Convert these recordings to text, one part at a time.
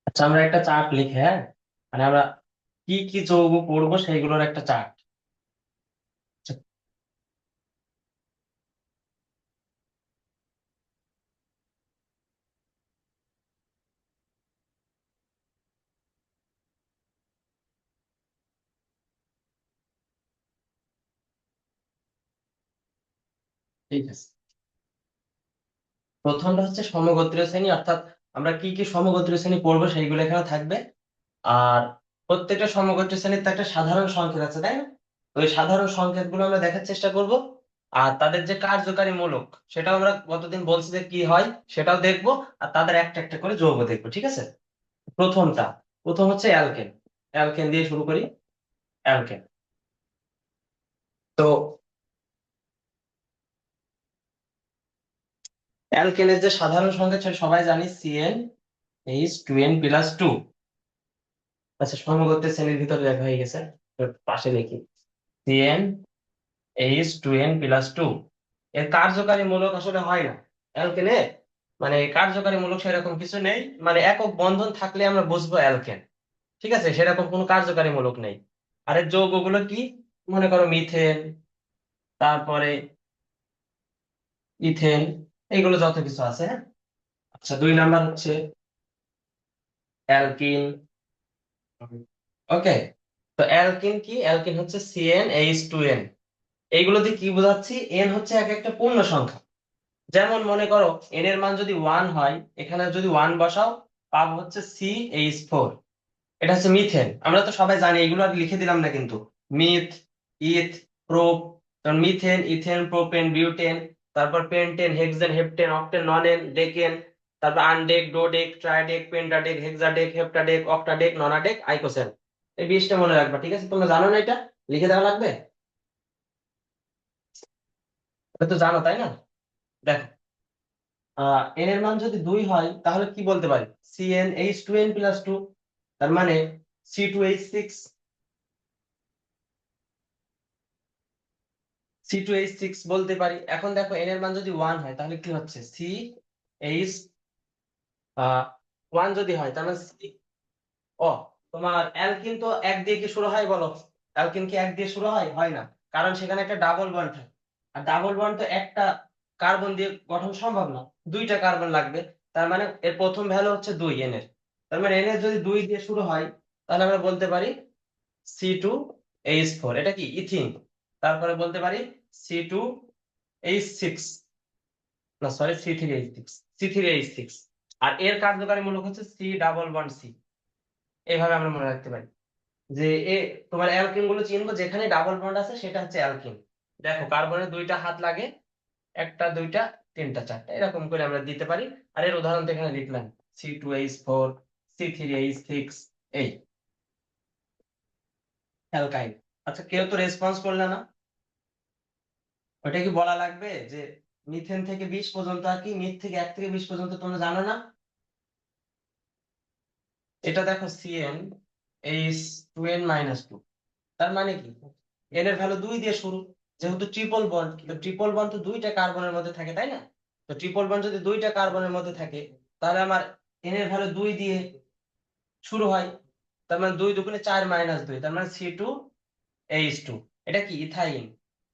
আচ্ছা, আমরা একটা চার্ট লিখে, হ্যাঁ, মানে আমরা কি কি যৌগ পড়বো সেইগুলোর একটা চার্ট। ঠিক আছে, প্রথমটা হচ্ছে সমগোত্রীয় শ্রেণী, অর্থাৎ আমরা কি কি সমগোত্রীয় শ্রেণী পড়বো সেইগুলো এখানে থাকবে। আর প্রত্যেকটা সমগোত্রীয় শ্রেণীর তো একটা সাধারণ সংকেত আছে, তাই না? তো ওই সাধারণ সংকেত গুলো আমরা দেখার চেষ্টা করব। আর তাদের যে কার্যকারী মূলক, সেটাও আমরা গতদিন বলছি যে কি হয় সেটাও দেখবো। আর তাদের একটা একটা করে যৌগ দেখবো, ঠিক আছে? প্রথমটা, প্রথম হচ্ছে অ্যালকেন। অ্যালকেন দিয়ে শুরু করি। অ্যালকেন। তো অ্যালকেনের যে সাধারণ সংকেত সেটা সবাই জানি, CN H two N plus two. আচ্ছা, সমগোত্রের শ্রেণীর ভিতরে লেখা হয়ে গেছে, তো পাশে লিখি CN H two N plus two. এর কার্যকারী মূলক আসলে হয় না অ্যালকেনে, মানে কার্যকারী মূলক সেরকম কিছু নেই। মানে একক বন্ধন থাকলে আমরা বুঝবো অ্যালকেন, ঠিক আছে? সেরকম কোনো কার্যকারী মূলক নেই। আর এর যৌগগুলো কি? মনে করো মিথেন, তারপরে ইথেন, এইগুলো যত কিছু আছে, হ্যাঁ। আচ্ছা, 2 নাম্বার হচ্ছে অ্যালকিন। ওকে। তো অ্যালকিন কি? অ্যালকিন হচ্ছে সিএন এইচ টু এন। এইগুলো দিয়ে কি বোঝাচ্ছি? এন হচ্ছে এক একটা পূর্ণ সংখ্যা। যেমন মনে করো এন এর মান যদি 1 হয়, এখানে যদি 1 বসাও, পাবো হচ্ছে CH4। এটা হচ্ছে মিথেন, আমরা তো সবাই জানি, এগুলো আর লিখে দিলাম না কিন্তু। Meth, eth, prop. কারণ মিথেন, ইথেন, প্রোপেন, বিউটেন, তারপর pentane, hexane, heptane, octane, nonane, decane, তারপর আনডেক, ডোডেক, ট্রাইডেক, পেন্টাডেক, হেক্সাডেক, হেপ্টাডেক, অক্টাডেক, ননাডেক, আইকোসেন। এই 20টা মনে রাখবা, ঠিক আছে? তোমরা জানো না এটা? লিখে দেওয়া লাগবে? এটা তো জানো, তাই না? দেখো, এন এর মান যদি 2 হয় তাহলে কি বলতে পারি? CnH2n+2। তার মানে C2H6। C2H6 বলতে পারি। এখন দেখো এন এর মান যদি 1 হয় তাহলে কি হচ্ছে? CH1 যদি হয় তাহলে ও, তোমার অ্যালকিন তো এক দিয়ে কি শুরু হয় বলো? অ্যালকিন কি এক দিয়ে শুরু হয়? হয় না। কারণ সেখানে একটা ডাবল বন্ড থাকে। আর ডাবল বন্ড তো একটা কার্বন দিয়ে গঠন সম্ভব না, 2টা কার্বন লাগবে। তার মানে এর প্রথম ভ্যালু হচ্ছে 2 এন এর। তার মানে এন এর যদি 2 দিয়ে শুরু হয় তাহলে আমরা বলতে পারি C2H4। এটা কি? ইথিন। তারপরে বলতে পারি C2H6, না সরি, C3H6। C3H6। আর এর কার্যকারী মূলক হচ্ছে C ডাবল বন্ড C। এইভাবে আমরা মনে রাখতে পারি যে এ, তোমার অ্যালকিন গুলো চিনবো যেখানে ডাবল বন্ড আছে সেটা হচ্ছে অ্যালকিন। দেখো কার্বনের 2টা হাত লাগে, একটা, দুইটা, তিনটা, চারটা, এরকম করে আমরা দিতে পারি। আর এর উদাহরণ তো এখানে লিখলাম, C2H4, C3H6। এই অ্যালকাইন। আচ্ছা, কেউ তো রেসপন্স করলে না। ওটা কি বলা লাগবে যে মিথেন থেকে 20 পর্যন্ত আর কি, মিথ থেকে 1 থেকে 20 পর্যন্ত তোমরা জানো না? এটা দেখো CnH2n-2। তার মানে কি? এন এর ভ্যালু 2 দিয়ে শুরু। যেহেতু ট্রিপল বন্ড, তো ট্রিপল বন্ড তো 2টা কার্বনের মধ্যে থাকে, তাই না? তো ট্রিপল বন্ড যদি 2টা কার্বনের মধ্যে থাকে, তাহলে আমার এন এর ভ্যালু 2 দিয়ে শুরু হয়। তার মানে 2 × 2 = 4 - 2, তার মানে C2H2। এটা কি? ইথাইন।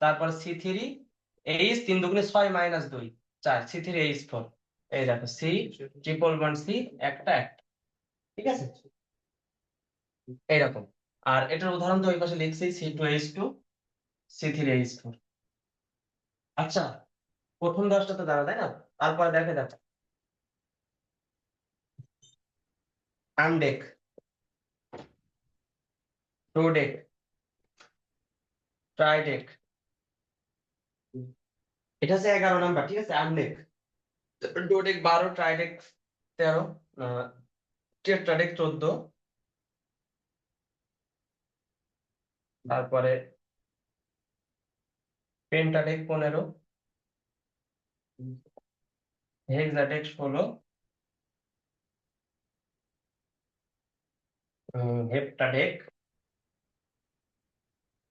তারপর C3H, 3 × 2 = 6 - 2, 4, C3H4। এই দেখো C ট্রিপল বন্ড C, একটা একটা, ঠিক আছে? এইরকম। আর এটার উদাহরণ তো ওই পাশে লিখছি, C2H2, C3H4। আচ্ছা, প্রথম 10টা তো জানা, তাই না? তারপরে দেখে দেখো, আমডেক, প্রোডেক, ট্রাইডেক। এটা হচ্ছে 11 নাম্বার, ঠিক আছে? আমডেক, ডোডেক 12, ট্রাইডেক 13, টেট্রাডেক 14, তারপরে পেন্টাডেক 15, হেক্সাডেক 16, হেপ্টাডেক।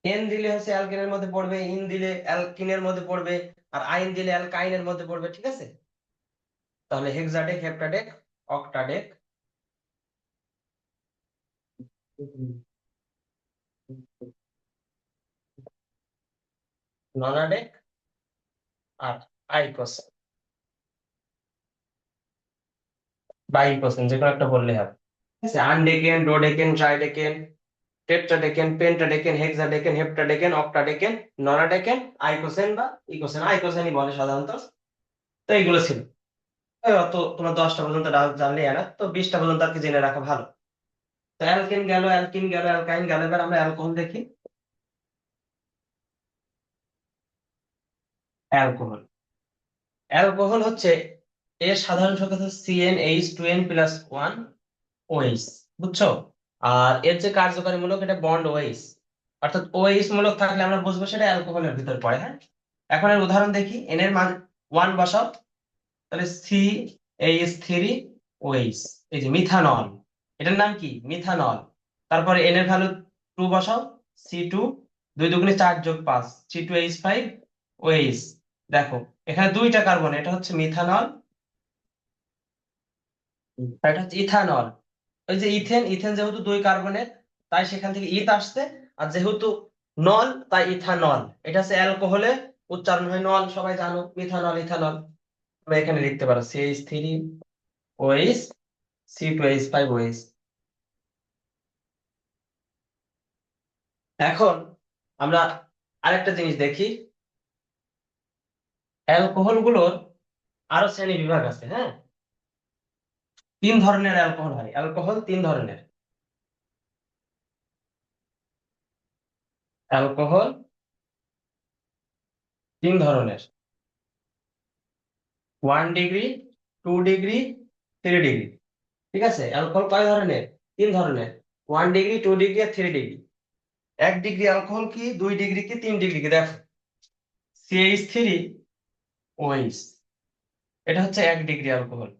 এন দিলে হচ্ছে অ্যালকেনের মধ্যে পড়বে, ইন দিলে অ্যালকিনের মধ্যে পড়বে, আর আইন দিলে অ্যালকাইনের মধ্যে পড়বে, ঠিক আছে? তাহলে হেক্সাডেক, হেপ্টাডেক, অক্টাডেক, ননাডেক আর আইকোসেন বা আইকোসেন, যে কোনো একটা বললে হবে। ঠিক আছে, আনডেকেন, ডোডেকেন, ট্রাইডেকেন, টেট্রাডেকেন, পেন্টাডেকেন, হেক্সাডেকেন, হেপ্টাডেকেন, অক্টাডেকেন, ননাডেকেন, আইকোসেন বা ইকোসেন, আইকোসেনই বলে সাধারণত। তো এইগুলো ছিল। অত তোমার 10টা পর্যন্ত জানলে না, তো 20টা পর্যন্ত আর কি জেনে রাখা ভালো। তো অ্যালকেন গেল, অ্যালকিন গেল, অ্যালকাইন গেল, এবার আমরা অ্যালকোহল দেখি। অ্যালকোহল, অ্যালকোহল হচ্ছে এর সাধারণ সংখ্যা হচ্ছে CnH2n+1 OH, বুঝছো? আর এর যে কার্যকারী মূলক এটা বন্ড OH, অর্থাৎ OH মূলক থাকলে আমরা বুঝবো সেটা অ্যালকোহলের ভিতর পড়ে। হ্যাঁ, এখন এর উদাহরণ দেখি। এন এর মান 1 বসাও, তাহলে CH3OH, এই যে মিথানল, এটার নাম কি? মিথানল। তারপরে এন এর ভ্যালু 2 বসাও, C2, 2 দুগুণে 4 যোগ 5, C2H5OH। দেখো এখানে দুইটা কার্বন, এটা হচ্ছে মিথানল, আর এটা হচ্ছে ইথানল। ওই যে ইথেন, ইথেন যেহেতু 2 কার্বনের, তাই সেখান থেকে ইথ আসছে। আর যেহেতু নল, তাই ইথানল। এটা হচ্ছে অ্যালকোহলে উচ্চারণ হয় নল, সবাই জানো, মিথানল, ইথানল। আমরা এখানে লিখতে পারো CH3OH, C2H5OH। এখন আমরা আরেকটা জিনিস দেখি, অ্যালকোহল গুলোর আরো শ্রেণী বিভাগ আছে। হ্যাঁ, 3 ধরনের অ্যালকোহল হয়, অ্যালকোহল 3 ধরনের। অ্যালকোহল 3 ধরনের: 1 ডিগ্রি, 2 ডিগ্রি, 3 ডিগ্রি। ঠিক আছে, অ্যালকোহল কয় ধরনের? 3 ধরনের: 1 ডিগ্রি, 2 ডিগ্রি আর 3 ডিগ্রি। 1 ডিগ্রি অ্যালকোহল কি, 2 ডিগ্রি কি, 3 ডিগ্রি কি? দেখো, CH3OH, এটা হচ্ছে 1 ডিগ্রি অ্যালকোহল।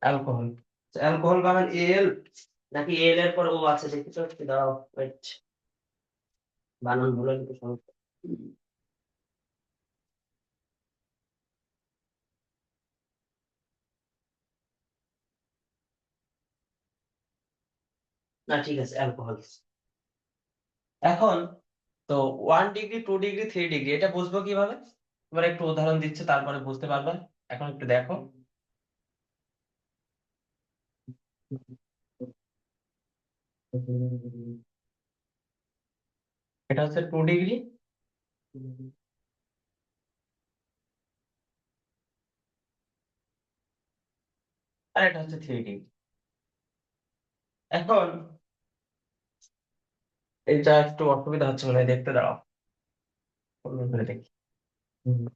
অ্যালকোহল, অ্যালকোহল বানান এল নাকি এল এর পর ও আছে, দেখি তো একটু দাও, ওয়েট, বানান ভুল হলে তো সমস্যা। না ঠিক আছে, অ্যালকোহল। এখন তো 1 ডিগ্রি, 2 ডিগ্রি, 3 ডিগ্রি এটা বুঝবো কিভাবে? এবার একটু উদাহরণ দিচ্ছে, তারপরে বুঝতে পারবে। এখন একটু দেখো, এটা হচ্ছে 2 ডিগ্রি, আর এটা হচ্ছে 3 ডিগ্রি। এখন এটা একটু অসুবিধা হচ্ছে মনে হয়, দেখতে দাও, অন্য করে দেখি। হুম,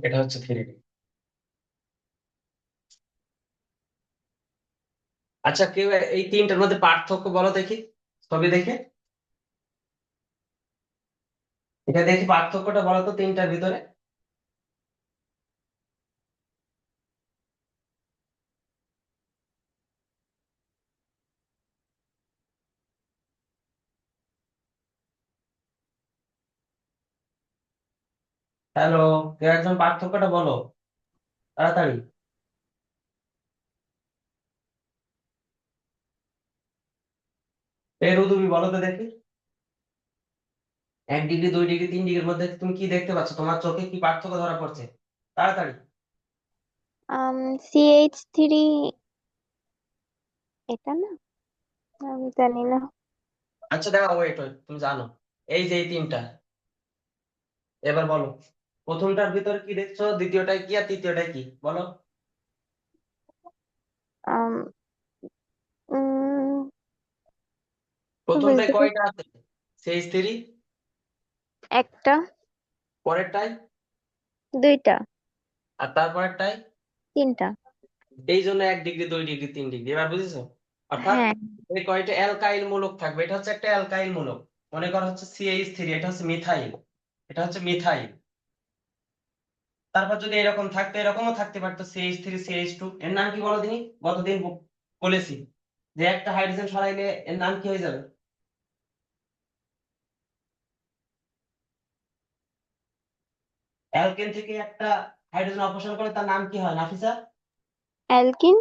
এটা হচ্ছে 3 ডিগ্রি। আচ্ছা, কেউ এই তিনটার মধ্যে পার্থক্য বলো দেখি, ছবি দেখে। এটা দেখি পার্থক্যটা বলো তো তিনটার ভিতরে। হ্যালো, কেউ একজন পার্থক্যটা বলো তাড়াতাড়ি। পেরু, তুমি বলো তো দেখি। 1 ডিগ্রি, 2 ডিগ্রি, 3 ডিগ্রির মধ্যে তুমি কি দেখতে পাচ্ছ? তোমার চোখে কি পার্থক্য ধরা পড়ছে? তাড়াতাড়ি। CH3, এটা না, আমি জানি না। আচ্ছা দাঁড়াও, ওয়েট ওয়েট, তুমি জানো, এই যে এই তিনটা, এবার বলো প্রথমটার ভিতরে কি দেখছো, দ্বিতীয়টায় কি, আর তৃতীয়টায় কি, বলো। আম, উম, প্রথমটায় বুঝতে কয়টা আছে? CH3। একটা, পরেরটায়? দুইটা, আর তারপরেরটায়? তিনটা। এই জন্য 1 ডিগ্রি, 2 ডিগ্রি, 3 ডিগ্রি, এবার বুঝেছো? অর্থাৎ হ্যাঁ। এই কয়টা অ্যালকাইল মূলক থাকবে, এটা হচ্ছে একটা অ্যালকাইল মূলক। মনে করো হচ্ছে CH3, এটা হচ্ছে মিথাইল, এটা হচ্ছে মিথাইল। তারপর যদি এরকম থাকতো, এরকমও থাকতে পারতো, CH3, CH2, এর নাম কি বলো দিনি? গতদিন বলেছি যে একটা হাইড্রোজেন সরাইলে এর নাম কি হয়ে যাবে? অ্যালকেন থেকে একটা হাইড্রোজেন অপসারণ করে তার নাম কি হয় নাফিসা? অ্যালকিন।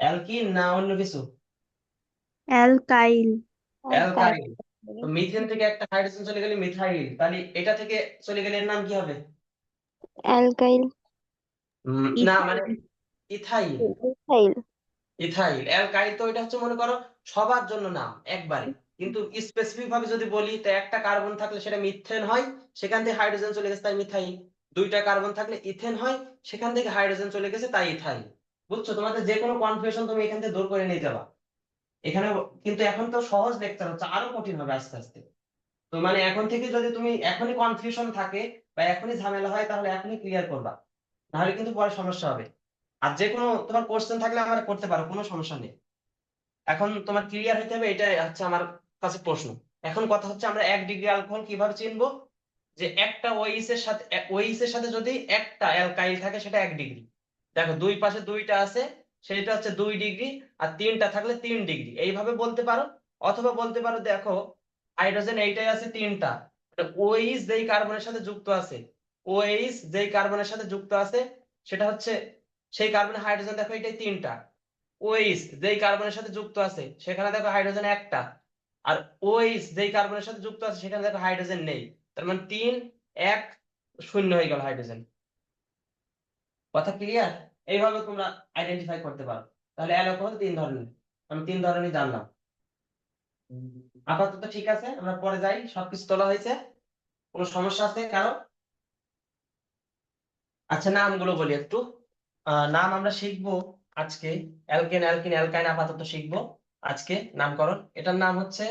অ্যালকিন না অন্য কিছু? অ্যালকাইল। অ্যালকাইল। অ্যালকাইল। তো মিথেন থেকে একটা হাইড্রোজেন চলে গেলে মিথাইল, তাহলে এটা থেকে চলে গেলে এর নাম কি হবে? অ্যালকাইল। না মানে ইথাইল। মিথাইল। ইথাইল। অ্যালকাইল তো এটা হচ্ছে মনে করো সবার জন্য নাম একবারে, কিন্তু স্পেসিফিক ভাবে যদি বলি তো একটা কার্বন থাকলে সেটা মিথেন হয়, সেখান থেকে হাইড্রোজেন চলে গেছে তাই মিথাইল। দুইটা কার্বন থাকলে ইথেন হয়, সেখান থেকে হাইড্রোজেন চলে গেছে তাই ইথাইল। বুঝছো? তোমাদের যে কোনো কনফিউশন তুমি এখান থেকে দূর করে নিয়ে যাবা এখানে। কিন্তু এখন তো সহজ লেকচার হচ্ছে, আরো কঠিন হবে আস্তে আস্তে। তো মানে এখন থেকে যদি তুমি এখনই কনফিউশন থাকে বা এখনই ঝামেলা হয় তাহলে এখনই ক্লিয়ার করবা, নাহলে কিন্তু পরে সমস্যা হবে। আর যে কোনো তোমার কোশ্চেন থাকলে আমরা করতে পারো, কোনো সমস্যা নেই। এখন তোমার ক্লিয়ার হইতে হবে, এটাই হচ্ছে আমার কাছে প্রশ্ন। এখন কথা হচ্ছে আমরা 1 ডিগ্রি অ্যালকোহল কিভাবে চিনবো? যে একটা ওইস এর সাথে যদি একটা অ্যালকাইল থাকে সেটা 1 ডিগ্রি। দেখো দুই পাশে দুইটা আছে, সেটা হচ্ছে 2 ডিগ্রি। আর তিনটা থাকলে 3 ডিগ্রি, এইভাবে বলতে পারো। অথবা বলতে পারো দেখো হাইড্রোজেন এইটাই আছে তিনটা, ওইস যেই কার্বনের সাথে যুক্ত আছে, ওইস যেই কার্বনের সাথে যুক্ত আছে সেটা হচ্ছে সেই কার্বনের হাইড্রোজেন দেখো এটাই তিনটা। ওইস যেই কার্বনের সাথে যুক্ত আছে সেখানে দেখো হাইড্রোজেন একটা। আর ওইস যেই কার্বনের সাথে যুক্ত আছে সেখানে দেখো হাইড্রোজেন নেই। তার মানে 3 1 0 হয়ে গেল হাইড্রোজেন। কথা ক্লিয়ার? এইভাবে তোমরা আইডেন্টিফাই করতে পারো। তাহলে অ্যালকোহল 3 ধরনের, আমি 3 ধরনের জানলাম। আপাতত ঠিক আছে, আমরা পরে যাই। সবকিছু তোলা হয়েছে? কোনো সমস্যা আছে কারো? আচ্ছা নামগুলো বলি একটু। নাম আমরা শিখবো আজকে। অ্যালকেন অ্যালকিন অ্যালকাইন আপাতত শিখবো আজকে নামকরণ। এটার নাম হচ্ছে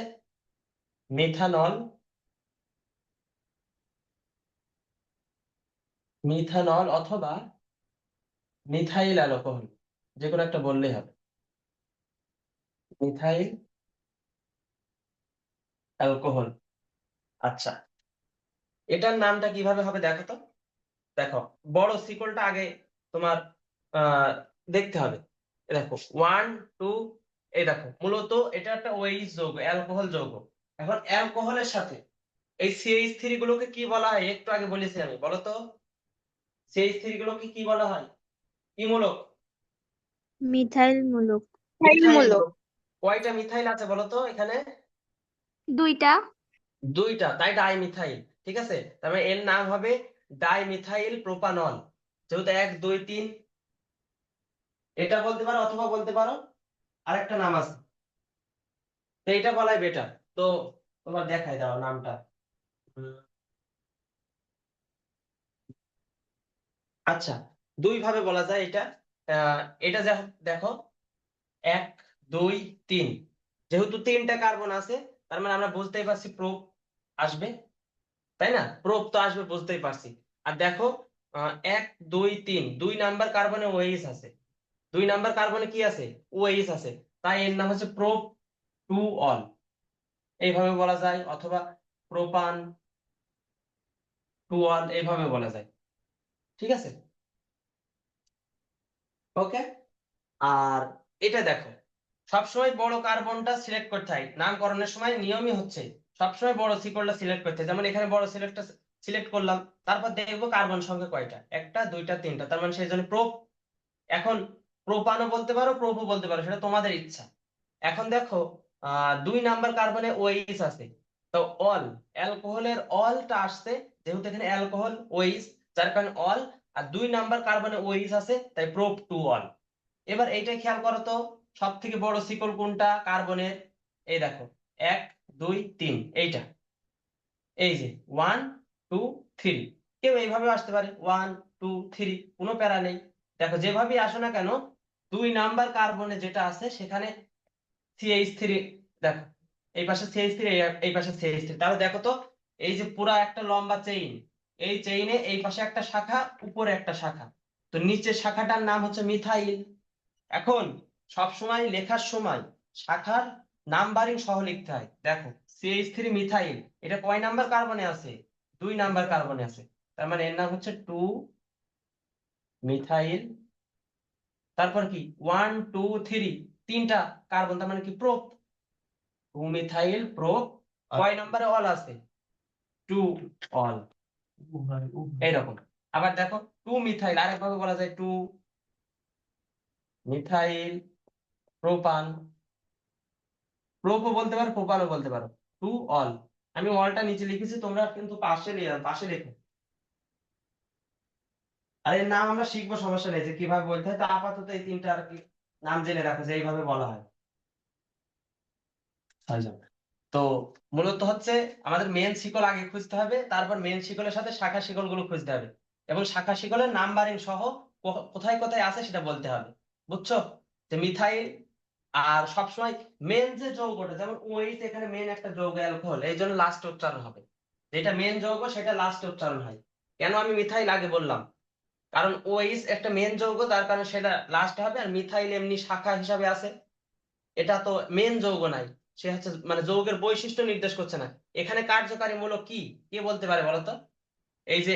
মিথানল, মিথানল অথবা মিথাইল অ্যালকোহল, যে কোনো একটা বললেই হবে। Methyl alcohol. আচ্ছা, এটার নামটা কিভাবে হবে দেখো তো। দেখো বড় শিকলটা আগে তোমার আহ দেখতে হবে। এ দেখো 1 2, এই দেখো মূলত এটা একটা ওএইচ যৌগ, অ্যালকোহল যৌগ। এখন অ্যালকোহলের সাথে এই CH3 গুলোকে কি বলা হয় একটু আগে বলেছি আমি, বলো তো। CH3 গুলোকে কি বলা হয়? কি মূলক? মিথাইল মূলক। মিথাইল মূলক। কয়টা মিথাইল আছে বলো তো এখানে? 2টা। 2টা, তাই ডাইমিথাইল। ঠিক আছে, তার মানে এর নাম হবে ডাইমিথাইল প্রোপানল। যেহেতু 1 2 3, এটা বলতে পারো অথবা বলতে পারো আরেকটা নাম আছে, তো এটা বলাই বেটার। তো তোমার দেখাই দাও নামটা। উম, আচ্ছা, দুই ভাবে বলা যায় এটা। এটা দেখো 1 2 3, যেহেতু 3টা কার্বন আছে তার মানে আমরা বুঝতেই পারছি প্রোপ আসবে, তাই না? প্রোপ তো আসবে বুঝতেই পারছি। আর দেখো 1 2 3, 2 নাম্বার কার্বনে ওএইচ আছে, 2 নাম্বার কার্বনে কি আছে? ওএইচ আছে। তাই এর নাম হচ্ছে প্রোপ টু অল, এইভাবে বলা যায়। অথবা প্রোপান টু অল, এইভাবে বলা যায়। ঠিক আছে, ওকে। আর এটা দেখো সবসময় বড় কার্বনটা সিলেক্ট করতে হয় নামকরণের সময়, নিয়মই হচ্ছে সবসময় বড় শিকড়টা সিলেক্ট করতে হয়। যেমন এখানে বড় সিলেক্ট করলাম, তারপর দেখবো কার্বন সংখ্যা কয়টা, একটা দুইটা তিনটা, তার মানে সেই জন্য প্রোপ। এখন প্রোপানও বলতে পারো প্রোপও বলতে পারো, সেটা তোমাদের ইচ্ছা। এখন দেখো 2 নাম্বার কার্বনে ওএইচ আছে, তো অল, অ্যালকোহলের অলটা আসছে, যেহেতু এখানে অ্যালকোহল ওএইচ, যার কারণে অল। আর 2 নাম্বার কার্বনে ওএইচ আছে তাই প্রোপ টু অল। এবার এইটা খেয়াল করো তো, সব থেকে বড় শিকল কোনটা কার্বনের? এই দেখো 1 2 3, এইটা। এই যে 1 2 3, কেউ এইভাবে আসতে পারে 1 2 3, কোনো প্যারা নেই। দেখো যেভাবেই আসো না কেন 2 নাম্বার কার্বনে যেটা আছে সেখানে CH3, দেখো এই পাশে CH3, এই পাশে CH3, তাহলে দেখো তো এই যে পুরা একটা লম্বা চেইন, এই চেইনে এই পাশে একটা শাখা, উপরে একটা শাখা, তো নিচের শাখাটার নাম হচ্ছে মিথাইল। এখন সব সময় লেখার সময় শাখার নাম্বারিং সহ লিখতে হয়। দেখো CH3 মিথাইল, এটা কয় নাম্বার কার্বনে আছে? 2 নাম্বার কার্বনে আছে, তার মানে এর নাম হচ্ছে টু মিথাইল। তারপর কি 1 2 3, 3টা কার্বন, তার মানে কি প্রোপ, 2 মিথাইল প্রোপ কয় নম্বরে অল আছে? টু অল, এইরকম। আবার দেখো টু মিথাইল, আরেকভাবে বলা যায় টু মিথাইল প্রোপান, প্রোপও বলতে পারো প্রোপানও বলতে পারো, টু অল। আমি অলটা নিচে লিখেছি, তোমরা কিন্তু পাশে লেখো। আর এর নাম আমরা শিখবো, সমস্যা নেই, যে কিভাবে বলতে হয়। তো আপাতত এই তিনটা আর কি নাম জেনে রাখো যে এইভাবে বলা হয়। ছয়জন। তো মূলত হচ্ছে আমাদের মেন শিকল আগে খুঁজতে হবে, তারপর মেন শিকলের সাথে শাখা শিকল গুলো খুঁজতে হবে, এবং শাখা শিকলের নাম্বারিং সহ কোথায় কোথায় আছে সেটা বলতে হবে। বুঝছো? যে মিথাইল, আর সবসময় মেন যে যৌগটা, যেমন ওইট এখানে মেন একটা যৌগ অ্যালকোহল, এই জন্য লাস্ট উচ্চারণ হবে। যেটা মেন যৌগ সেটা লাস্ট উচ্চারণ হয়। কেন আমি মিথাইল আগে বললাম? কারণ ওইস একটা মেন যৌগ, তার কারণে সেটা লাস্ট হবে। আর মিথাইল এমনি শাখা হিসাবে আছে, এটা তো মেন যৌগ নাই, সে হচ্ছে মানে যৌগের বৈশিষ্ট্য নির্দেশ করছে না। এখানে কার্যকারী মূলক কি, কে বলতে পারে বলো তো? এই যে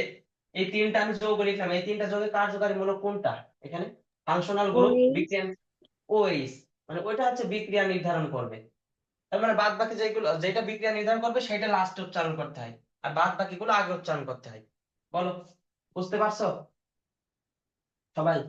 এই তিনটা আমি যৌগ লিখলাম, এই তিনটা যৌগের কার্যকারী মূলক কোনটা এখানে? Functional group OH. বিক্রিয়া, ওইস, মানে ওইটা হচ্ছে বিক্রিয়া নির্ধারণ করবে। তার মানে বাদ বাকি যেগুলো, যেটা বিক্রিয়া নির্ধারণ করবে সেটা লাস্টে উচ্চারণ করতে হয়, আর বাদ বাকি গুলো আগে উচ্চারণ করতে হয়। বলো, বুঝতে পারছো সবাই?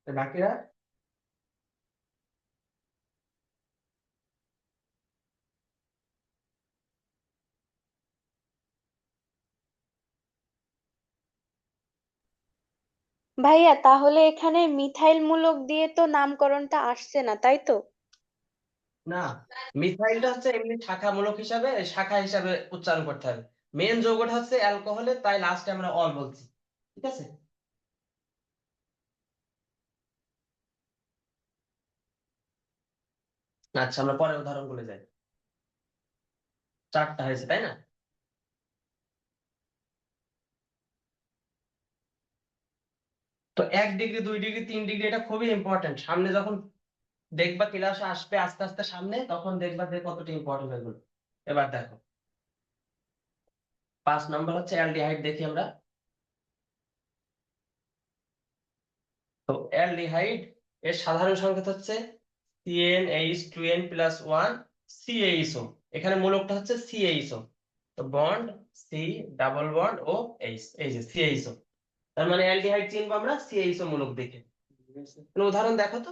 তো বাকিরা? ভাইয়া তাহলে এখানে মিথাইল মূলক দিয়ে তো নামকরণটা আসছে না, তাই তো? না, মিথাইলটা হচ্ছে এমনি শাখামূলক হিসাবে, শাখা হিসাবে উচ্চারণ করতে হবে। মেন যৌগটা হচ্ছে অ্যালকোহলের, তাই লাস্টে আমরা অল বলছি। ঠিক আছে? আচ্ছা, আমরা পরের উদাহরণগুলো যাই। চারটা হয়েছে তাই না? তো 1 ডিগ্রি, 2 ডিগ্রি, 3 ডিগ্রি, এটা খুবই ইম্পর্টেন্ট। সামনে যখন দেখবা ক্লাসে আসবে আস্তে আস্তে সামনে, তখন দেখবা যে কতটা ইম্পর্টেন্ট এগুলো। এবার দেখো 5 নম্বর হচ্ছে অ্যালডিহাইড, দেখি আমরা। তো অ্যালডিহাইড এর সাধারণ সংকেত হচ্ছে CnH2n+1 CaHO। এখানে মূলকটা হচ্ছে CaHO। তো bond C, double bond O H, এই যে CaHO। তার মানে অ্যালডিহাইড চিনবো আমরা CaHO মূলক দেখে। কোনো উদাহরণ দেখো তো।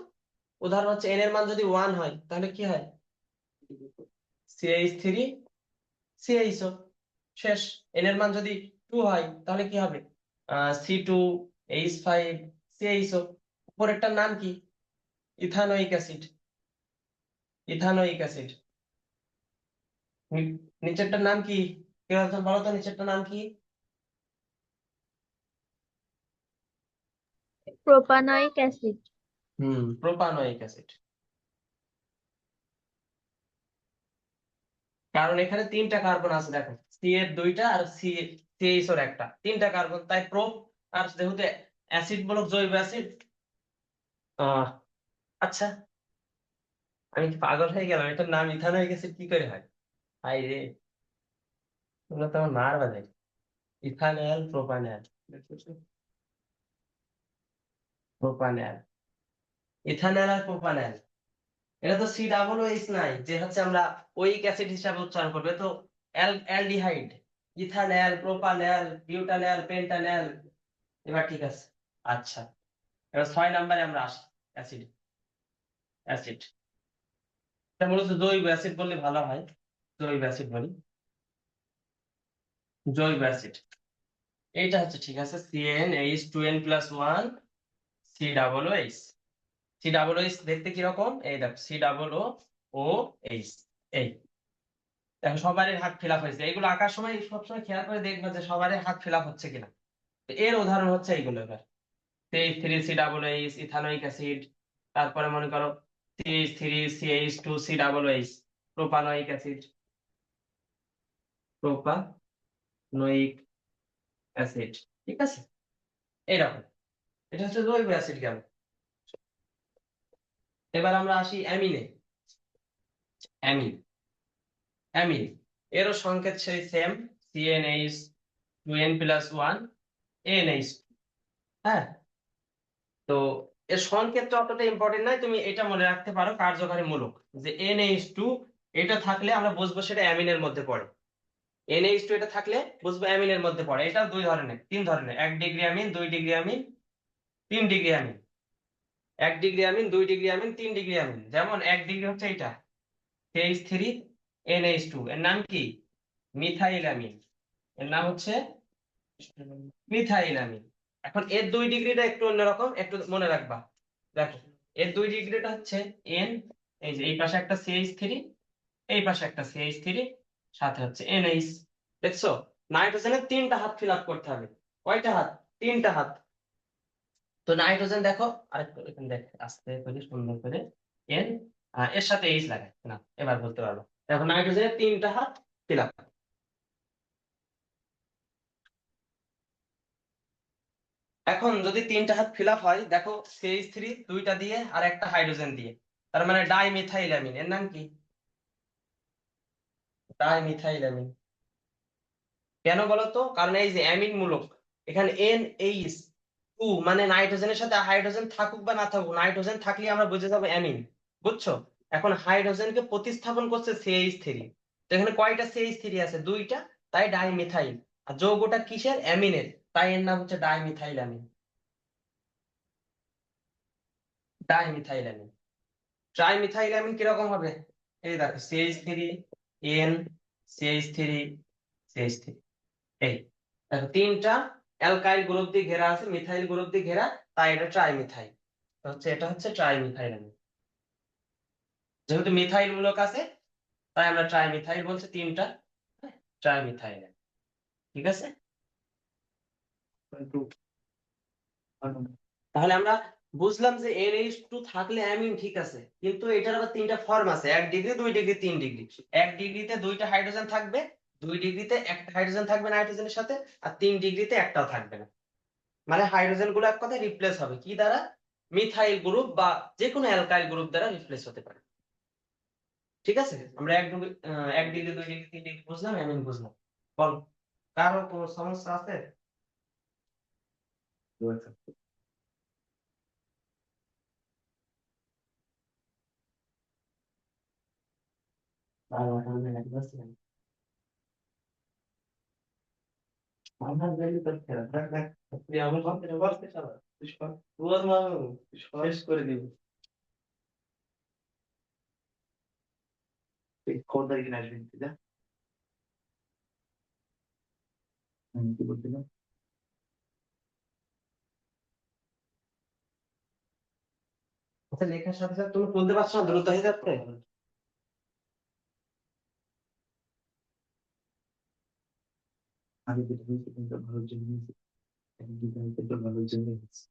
উদাহরণ হচ্ছে n এর মান যদি 1 হয় তাহলে কি হয়? CH3 CaHO, শেষ। n এর মান যদি 2 হয় তাহলে কি হবে? C2H5 CaHO। উপরেরটার নাম কি? Ethanoic acid, ethanoic acid. নিচেরটার নাম কি? কেউ একজন বলো তো নিচেরটার নাম কি? Propanoic acid. Propanoic acid. কারণ এখানে 3টা কার্বন আছে, দেখো সি এর 2টা আর সিএইচ এর একটা, 3টা কার্বন, তাই প্রো। আর যেহেতু অ্যাসিড মূলক জৈব অ্যাসিড, আহ আচ্ছা, আমি কি পাগল হয়ে গেলাম? এটার নাম ইথানোয়িক অ্যাসিড কি করে হয়? হাই রে, তোমরা তো আমার মার বাজে। ইথানল প্রোপানল, প্রোপানল, ইথানল আর প্রোপানল, এটা তো C OH নাই, যে হচ্ছে আমরা ওইক অ্যাসিড হিসাবে উচ্চারণ করবে তো। Aldehyde, ethanol, propanol, butanol, pentanol. এবার ঠিক আছে। আচ্ছা, এবার 6 নম্বরে আমরা আসি। অ্যাসিড, অ্যাসিড এটা মূলত জৈব অ্যাসিড বললে ভালো হয়, জৈব অ্যাসিড বলি, জৈব অ্যাসিড। এইটা হচ্ছে ঠিক আছে, CnH2n+1 COOH। COOH দেখতে কিরকম? এই দেখো COOH, এই দেখো সবারই হাত ফিল আপ হয়েছে। এগুলো আঁকার সময় সবসময় খেয়াল করে দেখবে যে সবারই হাত ফিল আপ হচ্ছে কিনা। তো এর উদাহরণ হচ্ছে এইগুলো। এবার CH3COOH ইথানোয়িক অ্যাসিড, তারপরে মনে করো CH3CH2COOH propanoic acid, propanoic acid. ঠিক আছে, এইরকম। এটা হচ্ছে জৈব অ্যাসিড গেল। এবার আমরা আসি অ্যামিনে। অ্যামিন, অ্যামিন এরও সংকেত সেই সেম, CnH 2n+1 NH। হ্যাঁ, তো এর সংকেতটা অতটা ইম্পর্টেন্ট নয়, তুমি এটা মনে রাখতে পারো কার্যকারী মূলক, যে NH2 এটা থাকলে আমরা বুঝবো সেটা অ্যামিনের মধ্যে পড়ে। NH2 এটা থাকলে বুঝবো অ্যামিনের মধ্যে পড়ে। এটা তিন ধরনের, 1 degree amine, 2 degree amine, 3 degree amine. 1 degree amine, 2 degree amine, 3 degree amine. যেমন 1 ডিগ্রি হচ্ছে এটা CH3NH2, এর নাম কি? Methyl amine. এর নাম হচ্ছে মিথাইল অ্যামিন। এখন এর 2 ডিগ্রিটা একটু অন্যরকম, একটু মনে রাখবা। দেখো, এর 2 ডিগ্রিটা হচ্ছে N, এই যে এই পাশে একটা CH3, এই পাশে একটা CH3, সাথে হচ্ছে NH। দেখছো, নাইট্রোজেনের 3টা হাত ফিল আপ করতে হবে। কয়টা হাত? 3টা হাত। তো নাইট্রোজেন দেখো, আরেকটু এখানে দেখ, আস্তে করে সুন্দর করে N, এর সাথে H লাগে না, এবার বলতে পারবো। দেখো, নাইট্রোজেনের 3টা হাত ফিল আপ। এখন যদি 3টা হাত ফিল আপ হয়, দেখো CH3 2টা দিয়ে আর একটা হাইড্রোজেন দিয়ে, তার মানে ডাইমিথাইল অ্যামিন। এর নাম কি? Dimethyl amine. কেন বলতো? কারণ এই যে অ্যামিন মূলক, এখানে NH2 মানে নাইট্রোজেনের সাথে হাইড্রোজেন থাকুক বা না থাকুক, নাইট্রোজেন থাকলে আমরা বুঝে যাবো অ্যামিন। বুঝছো? এখন হাইড্রোজেনকে প্রতিস্থাপন করছে CH3, তো এখানে কয়টা CH3 আছে? 2টা, তাই ডাইমিথাইল। আর যৌগটা কিসের? অ্যামিনের, তাই এর নাম হচ্ছে dimethyl amine. Dimethyl amine. Trimethyl amine কিরকম হবে? এই দেখো, CH3 N, CH3 CH3, এই দেখো 3টা অ্যালকাইল গ্রুপ দিয়ে ঘেরা আছে, মিথাইল গ্রুপ দিয়ে ঘেরা, তাই এটা ট্রাইমিথাইল। এটা হচ্ছে ট্রাইমিথাইল অ্যামিন। যেহেতু মিথাইল মূলক আছে, তাই আমরা ট্রাইমিথাইল বলছি, 3টা ট্রাইমিথাইল অ্যামিন। ঠিক আছে, তাহলে আমরা বুঝলাম যে NH2 থাকলে অ্যামিন, ঠিক আছে, কিন্তু এটার আবার 3টা ফর্ম আছে, 1 ডিগ্রি, 2 ডিগ্রি, 3 ডিগ্রি। 1 ডিগ্রিতে 2টা হাইড্রোজেন থাকবে, 2 ডিগ্রিতে একটা হাইড্রোজেন থাকবে নাইট্রোজেনের সাথে, আর 3 ডিগ্রিতে একটাও থাকবে না। মানে হাইড্রোজেন গুলো এক কথায় রিপ্লেস হবে কি দ্বারা? মিথাইল গ্রুপ বা যে কোনো অ্যালকাইল গ্রুপ দ্বারা রিপ্লেস হতে পারে। ঠিক আছে, আমরা 1 ডিগ্রি, 2 ডিগ্রি, 3 ডিগ্রি বুঝলাম, অ্যামিন বুঝলাম। বল, কারো কোনো সমস্যা আছে? শেষ করে দিব। কোন তারিখে আসবেন তুই? কি বলছিলাম? আচ্ছা, লেখার সাথে সাথে তুমি বলতে পারছো না, দ্রুত হয়ে যাচ্ছে। আগে যেটা হয়েছে কিন্তু ভালোর জন্য হয়েছে, এখন যেটা হয়েছে এটা ভালোর জন্য হয়েছে।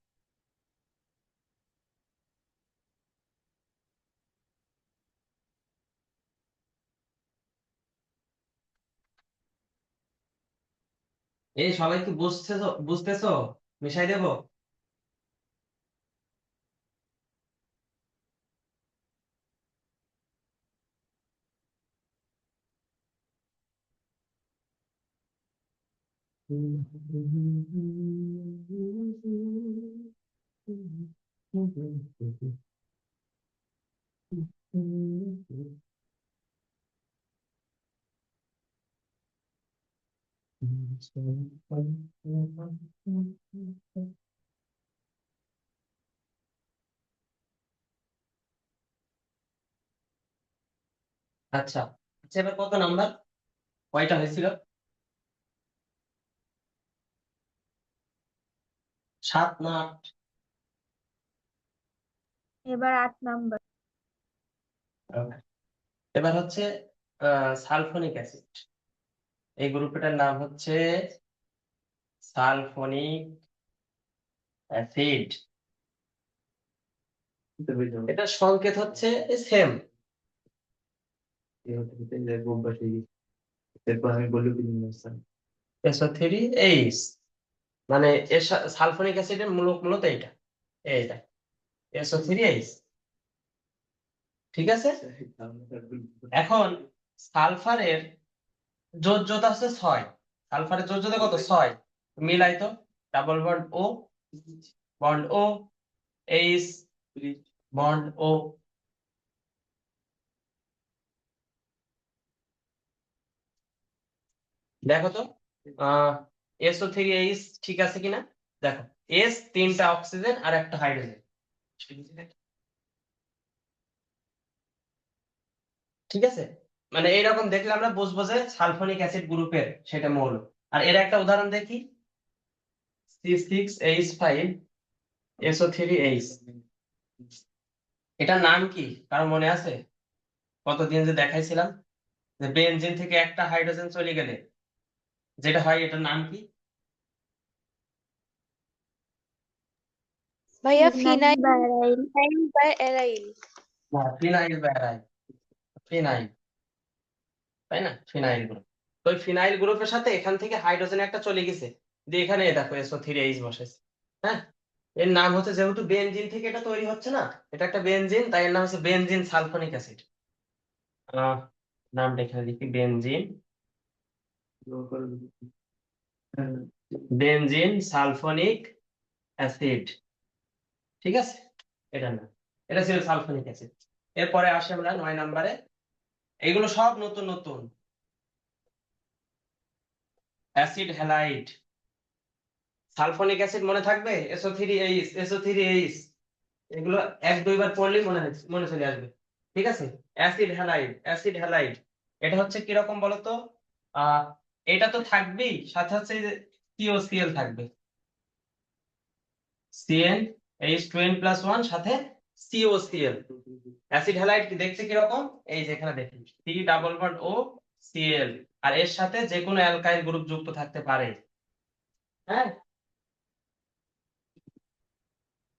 এই সবাই কি বুঝতেছো? বুঝতেছো? মিশাই দেবো? আচ্ছা, আচ্ছা, এবার কত নাম্বার? কয়টা হয়েছিল? 7 না 8? এবার 8 নাম্বার। এবার হচ্ছে সালফোনিক অ্যাসিড। এই গ্রুপটার নাম হচ্ছে সালফোনিক অ্যাসিড। এটা সংকেত হচ্ছে সেম। SO3H, মানে এর সালফোনিক অ্যাসিডের মূলত এইটা SO3H, ঠিক আছে। এখন সালফারের যোজ্যতা হচ্ছে 6, সালফারের যোজ্যতা কত? 6। মিলাই তো, double bond O H, bond O. দেখো তো SO3H ঠিক আছে কিনা, দেখো এস 3টা অক্সিজেন আর একটা হাইড্রোজেন, ঠিক আছে। মানে এইরকম দেখলে আমরা বুঝবো যে সালফোনিক অ্যাসিড গ্রুপের সেটা মৌল। আর এর একটা উদাহরণ দেখি, C6H5 SO3H, এটার নাম কি কারো মনে আছে? কতদিন যে দেখাইছিলাম যে বেনজিন থেকে একটা হাইড্রোজেন চলে গেলে যেটা হয়, এটার নাম কি? ভাইয়া ফিনাইল বা অ্যারাইল। ফিনাইল বা অ্যারাইল। না, ফিনাইল বা অ্যারাইল, ফিনাইল, তাই না? Phenyl group. তো ওই ফিনাইল গ্রুপের সাথে এখান থেকে হাইড্রোজেন একটা চলে গেছে, দিয়ে এখানে দেখো SO3H বসেছে। হ্যাঁ, এর নাম হচ্ছে, যেহেতু বেনজিন থেকে এটা তৈরি হচ্ছে না, এটা একটা বেনজিন, তাই এর নাম হচ্ছে বেনজিন সালফোনিক অ্যাসিড। নামটা এখানে লিখি, বেনজিন সালফোনিক অ্যাসিড, ঠিক আছে। এটা না, এটা ছিল সালফোনিক অ্যাসিড। এরপরে আসি আমরা 9 নম্বরে। এগুলো সব নতুন নতুন। অ্যাসিড হ্যালাইড, সালফোনিক অ্যাসিড মনে থাকবে, SO3H, এগুলো 1-2 বার পড়লেই মনে চলে আসবে, ঠিক আছে। অ্যাসিড হ্যালাইড এটা হচ্ছে কিরকম বলতো? আহ এটা তো থাকবেই, সাথে হচ্ছে এই যে COCl থাকবে, CnH2n+1 সাথে COCl। অ্যাসিড হ্যালাইড কি দেখতে কিরকম? এই যে এখানে দেখি, C+O Cl, আর এর সাথে যে কোনো অ্যালকাইল গ্রুপ যুক্ত থাকতে পারে। হ্যাঁ,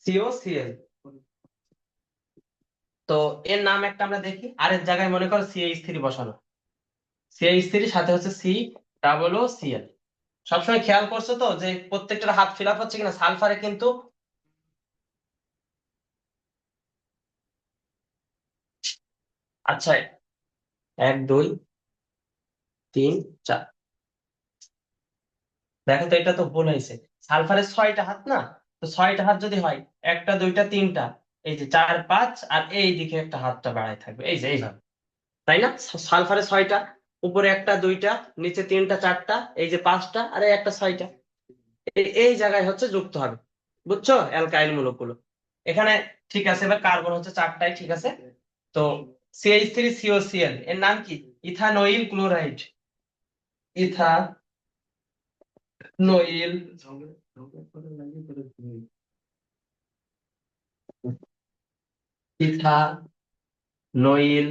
COCl। তো এর নাম একটা আমরা দেখি, আর এর জায়গায় মনে করো CH3 বসানো, CH3 সাথে হচ্ছে COOCl। সবসময় খেয়াল করছো তো যে প্রত্যেকটার হাত ফিল আপ হচ্ছে কিনা? সালফারে কিন্তু আচ্ছা, 1 2 3 4, দেখো তো এটা তো ভুল হয়েছে। সালফারের 6টা হাত না, তো 6টা হাত যদি হয়, 1টা 2টা 3টা, এই যে 4 5, আর এই দিকে একটা হাতটা বাড়ায় থাকবে, এই যে এইভাবে, তাই না? সালফারের 6টা, উপরে 1টা 2টা, নিচে 3টা 4টা, এই যে 5টা, আর এই একটা 6টা, এই জায়গায় হচ্ছে যুক্ত হবে, বুঝছো, অ্যালকাইল মূলকগুলো এখানে। ঠিক আছে, এবার কার্বন হচ্ছে 4টাই, ঠিক আছে। তো CH3COCl এর নাম কি? ইথানোইল ক্লোরাইড, ইথানোইল ইথানোইল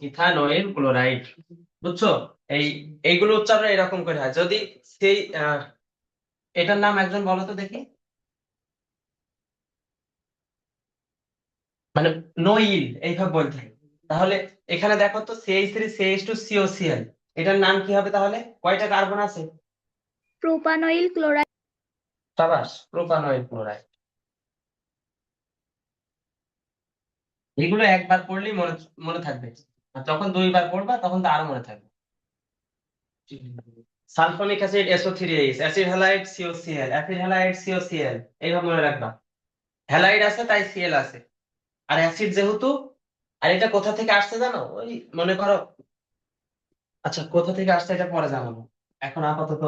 ইথানোইল ক্লোরাইড, বুঝছো। এই এইগুলো উচ্চারণ এরকম করে হয়। যদি সেই এটার নাম একজন বলো তো দেখি, মানে নইল এইভাবে বলতে হয়। তাহলে এখানে দেখো তো CH3CH2COCl, এটার নাম কি হবে তাহলে? কয়টা কার্বন আছে? প্রোপানয়িল ক্লোরাইড। সাবাস, প্রোপানয়েল ক্লোরাইড। এগুলো একবার পড়লেই মনে মনে থাকবে, আর যখন 2বার পড়বা তখন তো আরো মনে থাকবে। Sulphonic acid SO3H, acid halide COCl, acid halide COCl, এইভাবে মনে রাখবা। হ্যালাইড আছে তাই Cl আছে, আর অ্যাসিড যেহেতু। আর এটা কোথা থেকে আসছে জানো? ওই মনে করো, আচ্ছা কোথা থেকে আসছে এটা পরে জানাবো, এখন আপাতত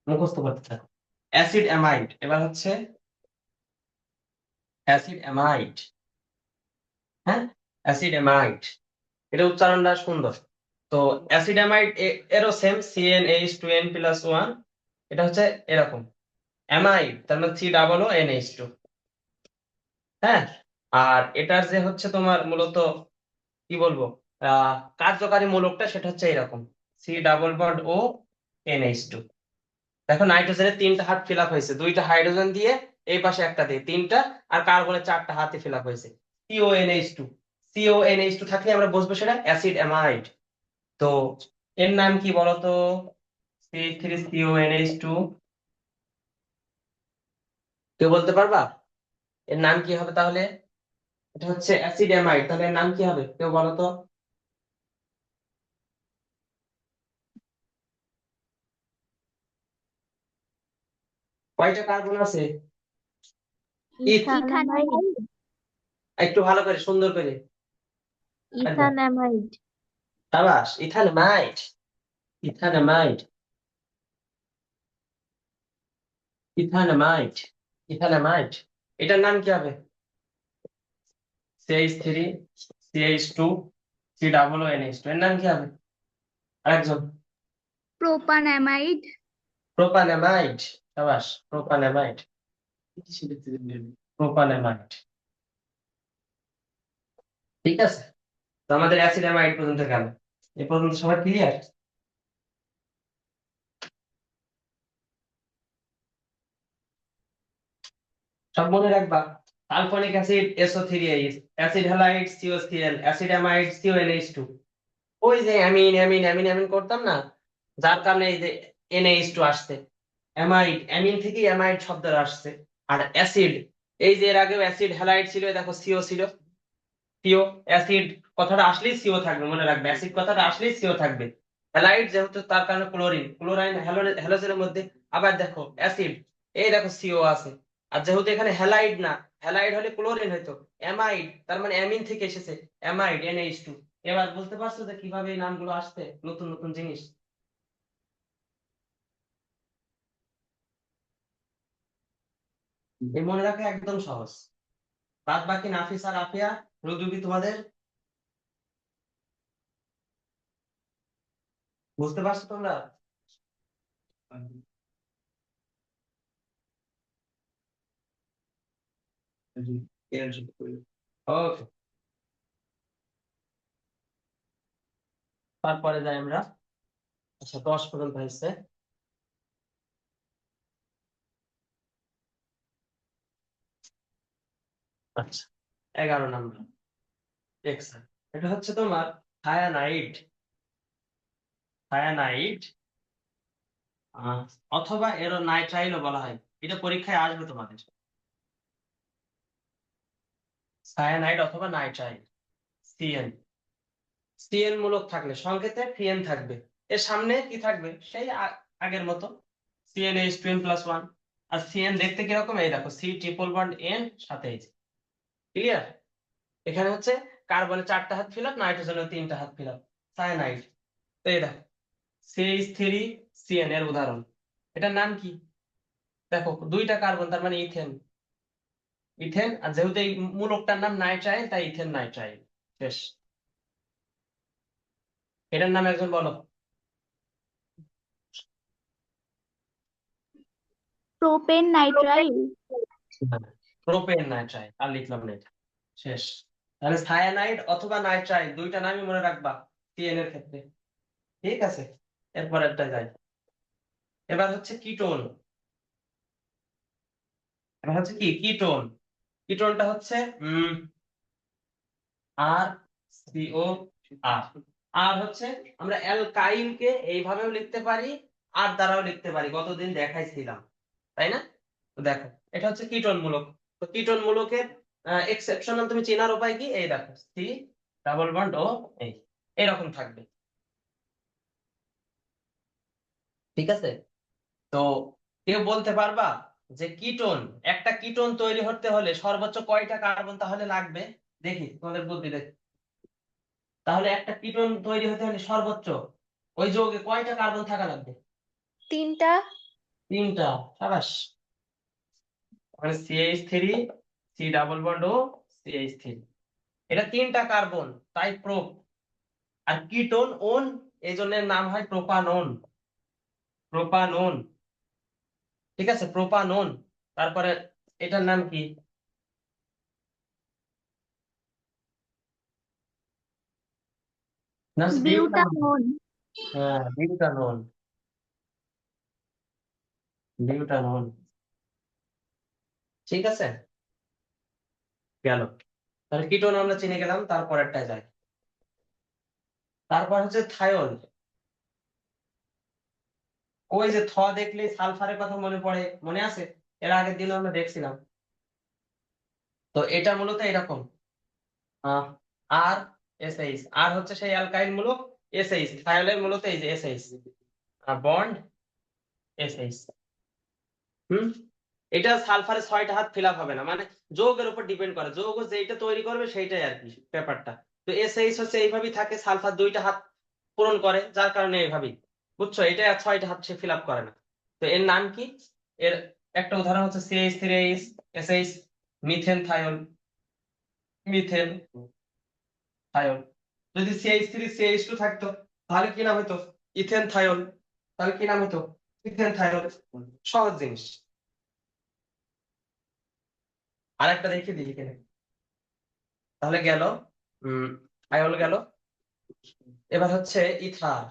মুখস্থ করতে থাকো। অ্যাসিড অ্যামাইড, এবার হচ্ছে অ্যাসিড অ্যামাইড। হ্যাঁ, অ্যাসিড অ্যামাইড, এটা উচ্চারণটা সুন্দর। তো অ্যাসিড অ্যামাইড এরও সেম, CnH2n+1, এটা হচ্ছে এরকম অ্যামাইড, তার মানে COONH2। হ্যাঁ, আর এটার যে হচ্ছে তোমার মূলত কি বলবো, কার্যকারী মূলকটা সেটা হচ্ছে এরকম, C+O NH2। দেখো নাইট্রোজেনের 3টা হাত ফিল আপ হয়েছে, 2টা হাইড্রোজেন দিয়ে, এই পাশে একটা দিয়ে 3টা, আর কার্বনের 4টা হাতে ফিল আপ হয়েছে, CONH2। CONH2 থাকলে আমরা বুঝবো সেটা অ্যাসিড অ্যামাইড। তো এর নাম কি বলতো? CH3CONH2, কেউ বলতে পারবা এর নাম কি হবে তাহলে? এটা হচ্ছে অ্যাসিড অ্যামাইড, তাহলে এর নাম কি হবে কেউ বলো তো? কয়টা কার্বন আছে? ইথানামাইড। একটু ভালো করে সুন্দর করে একবার। ইথানামাইড। সাবাস, ইথানমাইড। ইথানমাইড। ইথানমাইড। ইথানমাইড। এটার নাম কি হবে? CH3CH2 COONH2, এর নাম কি হবে? আরেকজন। প্রোপানামাইড। প্রোপানামাইড। সাবাস, প্রোপানামাইড। প্রোপানামাইড। ঠিক আছে, তো আমাদের অ্যাসিড অ্যামাইড পর্যন্ত গেল। এ পর্যন্ত সবাই ক্লিয়ার? সব মনে রাখবা। Sulphonic acid SO3H, acid halide COCl, acid amide CONH2। ওই যে অ্যামিন অ্যামিন অ্যামিন অ্যামিন করতাম না, যার কারণে এই যে NH2 আসছে। অ্যামাইড, অ্যামিন থেকে অ্যামাইড শব্দটা আসছে। আর অ্যাসিড, এই যে এর আগেও অ্যাসিড হ্যালাইড ছিল, এই দেখো সিও ছিল। সিও, অ্যাসিড কথাটা আসলেই সিও থাকবে, মনে রাখবে অ্যাসিড কথাটা আসলেই সিও থাকবে। হ্যালাইড যেহেতু, তার কারণে ক্লোরিন, ক্লোরাইন হ্যালোজেনের মধ্যে। আবার দেখো অ্যাসিড, এই দেখো সিও আছে। আর যেহেতু এখানে হ্যালাইড না, হ্যালাইড হলে ক্লোরিন হইতো। অ্যামাইড তার মানে অ্যামিন থেকে এসেছে, অ্যামাইড NH2। এবার বুঝতে পারছো যে কিভাবে এই নামগুলো আসছে, নতুন নতুন জিনিস। এই মনে রাখা একদম সহজ। বাদ বাকি নাফিস আর আফিয়া, রুজুবি, তোমাদের বুঝতে পারছো তোমরা? ওকে, তারপরে যাই আমরা। আচ্ছা, 10 পর্যন্ত হয়েছে। আচ্ছা, 11 নাম্বার এক্সাম। এটা হচ্ছে তোমার থায়ানাইড। থায়ানাইড আহ, অথবা এরো নাইট্রাইলও বলা হয়। এটা পরীক্ষায় আসবে তোমাদের। সায়ানাইড অথবা নাইট্রাইল। সিএন। সিএন মূলক থাকলে সংকেতে ফিএন থাকবে। এর সামনে কি থাকবে? সেই আগের মতো, CnH2n+1। আর সিএন দেখতে কিরকম? এই দেখো, C ট্রিপল বন্ড N সাথে H। ক্লিয়ার? এখানে হচ্ছে কার্বনে 4টা হাত ফিল আপ, নাইট্রোজেনের 3টা হাত ফিল আপ। সায়ানাইড। তো এই দেখো, CH3CN এর উদাহরণ। এটার নাম কি? দেখো, 2টা কার্বন, তার মানে ইথেন। ইথেন, আর যেহেতু এই মূলকটার নাম নাইট্রাইল, তাই ইথেন নাইট্রাইল। শেষ। এটার নাম একজন বলো। Propane nitrile. প্রোপেন নাইট্রাইল, আর লিখলাম না এটা। শেষ। তাহলে সায়ানাইড অথবা নাইট্রাইল, 2টা নামই মনে রাখবা সিএন এর ক্ষেত্রে। ঠিক আছে, এরপর একটা যাই। এবার হচ্ছে কিটোন। এবার হচ্ছে কি কিটোন। কিটোনটা হচ্ছে আর সিও আর। আর হচ্ছে আমরা অ্যালকাইলকে এইভাবেও লিখতে পারি, আর দ্বারাও লিখতে পারি, গতদিন দেখাইছিলাম, তাই না? তো দেখো, এটা হচ্ছে কিটোন মূলক। তো কিটোন মূলকের এক্সেপশনাল তুমি চেনার উপায় কি? এই দেখো, C♯O, এই এরকম থাকবে। ঠিক আছে, তো কেউ বলতে পারবা যে কিটোন, একটা কিটোন তৈরি হতে হলে সর্বোচ্চ কয়টা কার্বন তাহলে লাগবে? দেখি তোমাদের বুদ্ধি দেখি। তাহলে একটা কিটোন তৈরি হতে হলে সর্বোচ্চ ওই যৌগে কয়টা কার্বন থাকা লাগবে? 3টা। 3টা। সাবাস। মানে CH3, C♯O, CH3। এটা 3টা কার্বন, তাই প্রোপ। আর কিটোন ওন, এই জন্য এর নাম হয় প্রোপানন। প্রোপানন। ঠিক আছে, প্রোপানন। তারপরে এটার নাম কি? নাম হচ্ছে বিউটানন। বিউটানন। হ্যাঁ, বিউটানন। বিউটানন। ঠিক আছে, গেল। তাহলে কিটোন আমরা চিনে গেলাম, তারপরেরটা যাই। তারপর হচ্ছে থায়োল। ওই যে থ দেখলে সালফারের কথা মনে পড়ে, মনে আছে? এর আগের দিন আমরা দেখছিলাম। তো এটা মূলত এরকম আর এসএইচ, আর হচ্ছে সেই অ্যালকাইল মূলক এসএইচ, থায়োলের মূলত এই যে এসএইচ বন্ড এসএইচ। এটা সালফারে 6টা হাত ফিল আপ হবে না, মানে যৌগের উপর ডিপেন্ড করে, যৌগ যেটা তৈরি করবে সেইটাই আর কি পেপারটা। তো এসএইচ হচ্ছে এইভাবেই থাকে, সালফার 2টা হাত পূরণ করে, যার কারণে এইভাবেই, বুঝছো? এটা আর 6টা হাত সে ফিল আপ করে না। তো এর নাম কি? এর একটা উদাহরণ হচ্ছে CH3 এসএইচ, মিথেন থায়োল, মিথেন থায়োল। যদি CH3 CH2 থাকতো তাহলে কি নাম হতো? ইথেন থায়োল। তাহলে কি নাম হতো? ইথেন থায়োল। সহজ জিনিস। আর একটা দেখে দিই এখানে, তাহলে গেল থায়োল গেল। এবার হচ্ছে ইথার,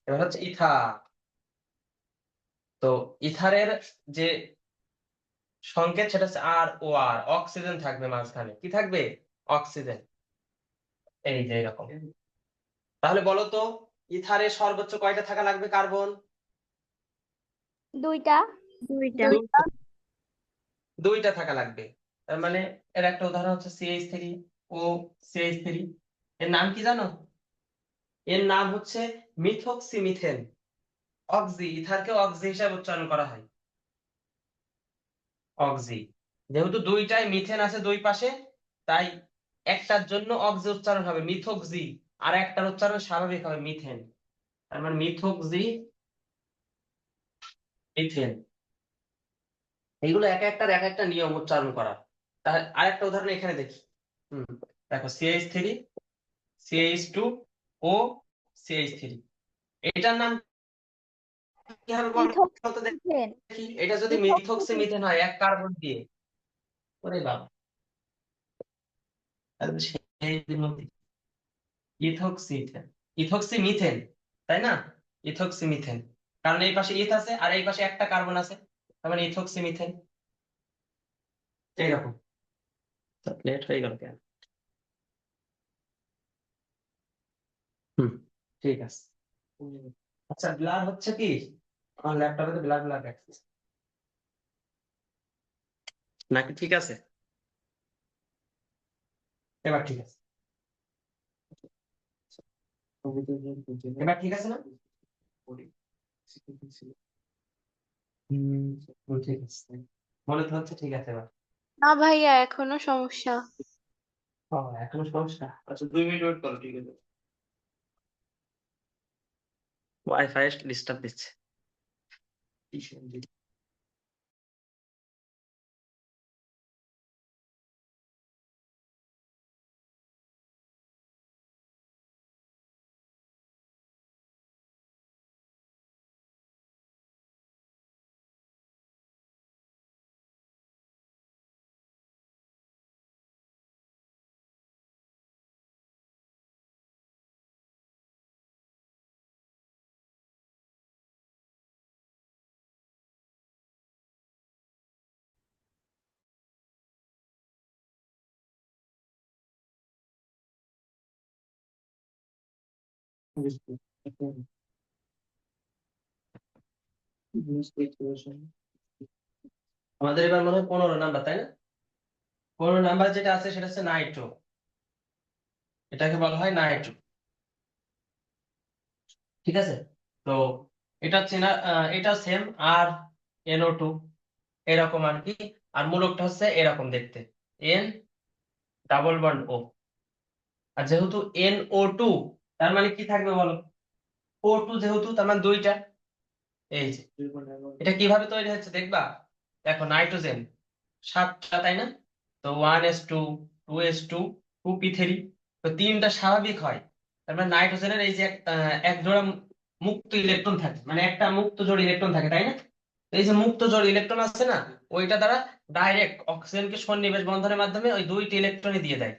এবার হচ্ছে ইথার। তো ইথারের যে সংকেত সেটা হচ্ছে ROR, অক্সিজেন থাকবে মাঝখানে। কি থাকবে? অক্সিজেন। এই যে এরকম। তাহলে বলো তো ইথারের সর্বোচ্চ কয়টা থাকা লাগবে কার্বন? 2টা। দুইটা। দুইটা থাকা লাগবে। তার মানে এর একটা উদাহরণ হচ্ছে CH3 ও CH3। এর নাম কি জানো? এর নাম হচ্ছে মিথক্সিমিথেন। অক্সি, ইথারকে অক্সি হিসাবে উচ্চারণ করা হয়, অক্সি। যেহেতু দুইটাই মিথেন আছে দুই পাশে, তাই একটার জন্য অক্সি উচ্চারণ হবে মিথক্সি, আর একটার উচ্চারণ স্বাভাবিক হবে মিথেন। তার মানে মিথক্সি মিথেন। এইগুলো এক একটার এক একটা নিয়ম উচ্চারণ করার। তাহলে আরেকটা উদাহরণ এখানে দেখি। দেখো CH3 CH2 ও CH3, এটার নাম কি হবে বলতো মিথেন। দেখি? এটা যদি মিথক্সি মিথক্সি। মিথেন হয় এক কার্বন দিয়ে, ওরে বাবা, তাহলে সেই নদী। ইথক্সি ইথেন, ইথক্সি মিথেন, তাই না? ইথক্সি মিথেন, কারণ এই পাশে ইথ আছে আর এই পাশে একটা কার্বন আছে, তার মানে ইথক্সি মিথেন। এইরকম। লেট হয়ে গেল কেন? হুম, ঠিক আছে। আচ্ছা, ব্লার হচ্ছে কি? আমার ল্যাপটপে তো ব্লার ব্লার দেখাচ্ছে, নাকি ঠিক আছে? এবার ঠিক আছে, এবার ঠিক আছে না? ঠিক আছে, মনে তো হচ্ছে ঠিক আছে এবার। না ভাইয়া, এখনো সমস্যা। ও, এখনো সমস্যা? আচ্ছা, 2 মিনিট ওয়েট করো, ঠিক আছে। ওয়াইফাই ডিস্টার্ব দিচ্ছে। আমাদের এবার মনে হয় 15 নাম্বার, তাই না? 15 নাম্বার যেটা আছে সেটা হচ্ছে নাইট্রো। এটাকে বলা হয় নাইট্রো, ঠিক আছে? তো এটা চেনা, এটা সেম আর NO2 এরকম আর কি। আর মূলকটা হচ্ছে এরকম দেখতে, N ডাবল বন্ড O। আর যেহেতু NO2, তার মানে কি থাকবে বলো? O2 যেহেতু, তার মানে দুইটা। এই যে এটা কিভাবে তৈরি হচ্ছে দেখবা। দেখো নাইট্রোজেন 7টা, তাই না? তো 1s2 2s2 2p3, তো 3টা স্বাভাবিক হয়। তার মানে নাইট্রোজেনের এই যে এক জোড়া মুক্ত ইলেকট্রন থাকে, মানে একটা মুক্ত জোড় ইলেকট্রন থাকে, তাই না? তো এই যে মুক্ত জোড় ইলেকট্রন আছে না, ওইটা দ্বারা ডাইরেক্ট অক্সিজেনকে সন্নিবেশ বন্ধনের মাধ্যমে ওই 2টি ইলেকট্রনই দিয়ে দেয়,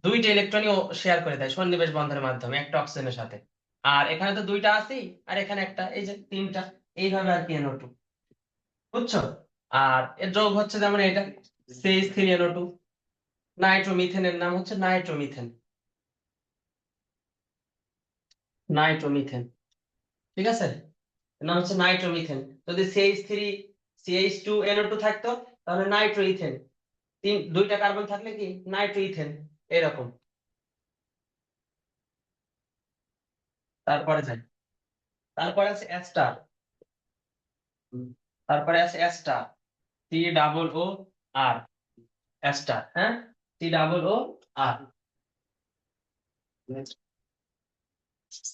2টি ইলেকট্রনই ও শেয়ার করে দেয় সন্নিবেশ বন্ধনের মাধ্যমে একটা অক্সিজেনের সাথে। আর এখানে তো 2টা আছেই, আর এখানে একটা, এই যে 3টা। এইভাবে আর কি NO2, বুঝছো? আর এর যৌগ হচ্ছে যেমন এটা CH3NO2। নাইট্রোমিথেনের নাম হচ্ছে নাইট্রোমিথেন, নাইট্রোমিথেন, ঠিক আছে? এর নাম হচ্ছে নাইট্রোমিথেন। যদি CH3CH2NO2 থাকতো তাহলে নাইট্রোইথেন। দুইটা কার্বন থাকলে কি নাইট্রোইথেন, এরকম। তারপরে যাই, তারপরে আছে অ্যাস্টার। তারপরে আছে অ্যাস্টার, COO, অ্যাস্টার, হ্যাঁ, COO।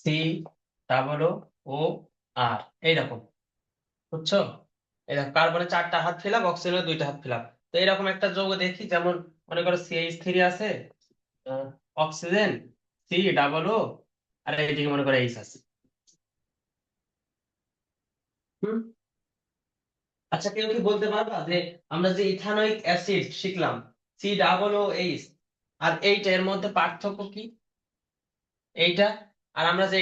COO, এইরকম, বুঝছো? এরকম কার্বনে 4টা হাত ফিলাপ, অক্সিজেনের 2টা হাত ফিলাপ। তো এরকম একটা যৌগ দেখি, যেমন মনে করো CH3 আছে, অক্সিজেন, COO, আর এইদিকে মনে করো এইচ আছে। হুম। আচ্ছা, কেউ কি বলতে পারবা যে আমরা যে ইথানোয়িক অ্যাসিড শিখলাম, COOH, আর এইটা এর মধ্যে পার্থক্য কি? এইটা আর আমরা যে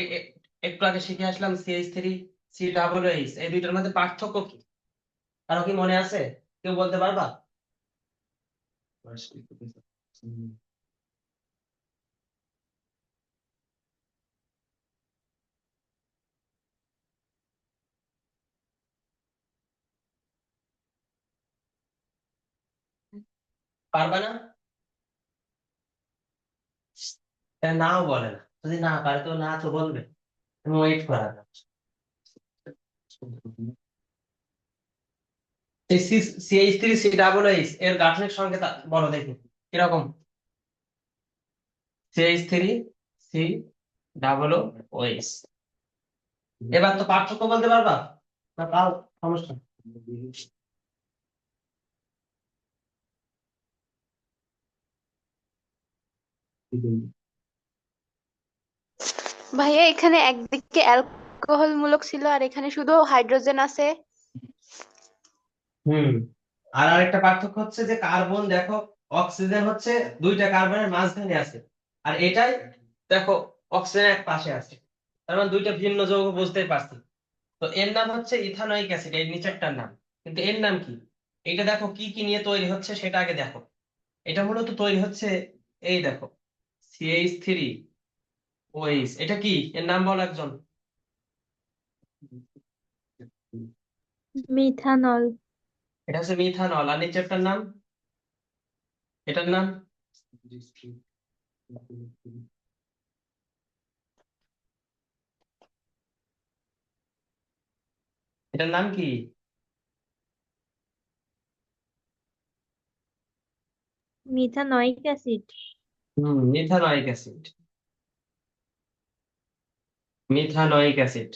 একটু আগে শিখে আসলাম CH3COOH, এই দুইটার মধ্যে পার্থক্য কি? কারো কি মনে আছে? কেউ বলতে পারবা? পারবা না? নাও বলে না, যদি না পারে তো না তো বলবে, তুমি ওয়েট করা যাও। এই CH3COOH এর গাঠনিক সংকেত বলো দেখি কিরকম। CH3COOH, এবার তো পার্থক্য বলতে পারবা না? পাও, সমস্যা নেই। ভাইয়া এখানে একদিকে অ্যালকোহল মূলক ছিল আর এখানে শুধু হাইড্রোজেন আছে। হুম। আর আরেকটা পার্থক্য হচ্ছে যে কার্বন দেখো, অক্সিজেন হচ্ছে 2টা কার্বনের মাঝখানে আছে, আর এটাই দেখো অক্সিজেন এক পাশে আছে। তার মানে 2টা ভিন্ন যৌগ, বুঝতেই পারছি। তো এর নাম হচ্ছে ইথানোয়িক অ্যাসিড, এই নিচেরটার নাম। কিন্তু এর নাম কি? এটা দেখো কি কি নিয়ে তৈরি হচ্ছে সেটা আগে দেখো। এটা মূলত তৈরি হচ্ছে, এই দেখো, CH3OH, এটা কি এর নাম বলো একজন। মিথানল। এটা হচ্ছে মিথানল, আর নিচেরটার নাম, এটার নাম, এটার নাম কি? Methanoic acid. Methanoic acid, methanoic acid.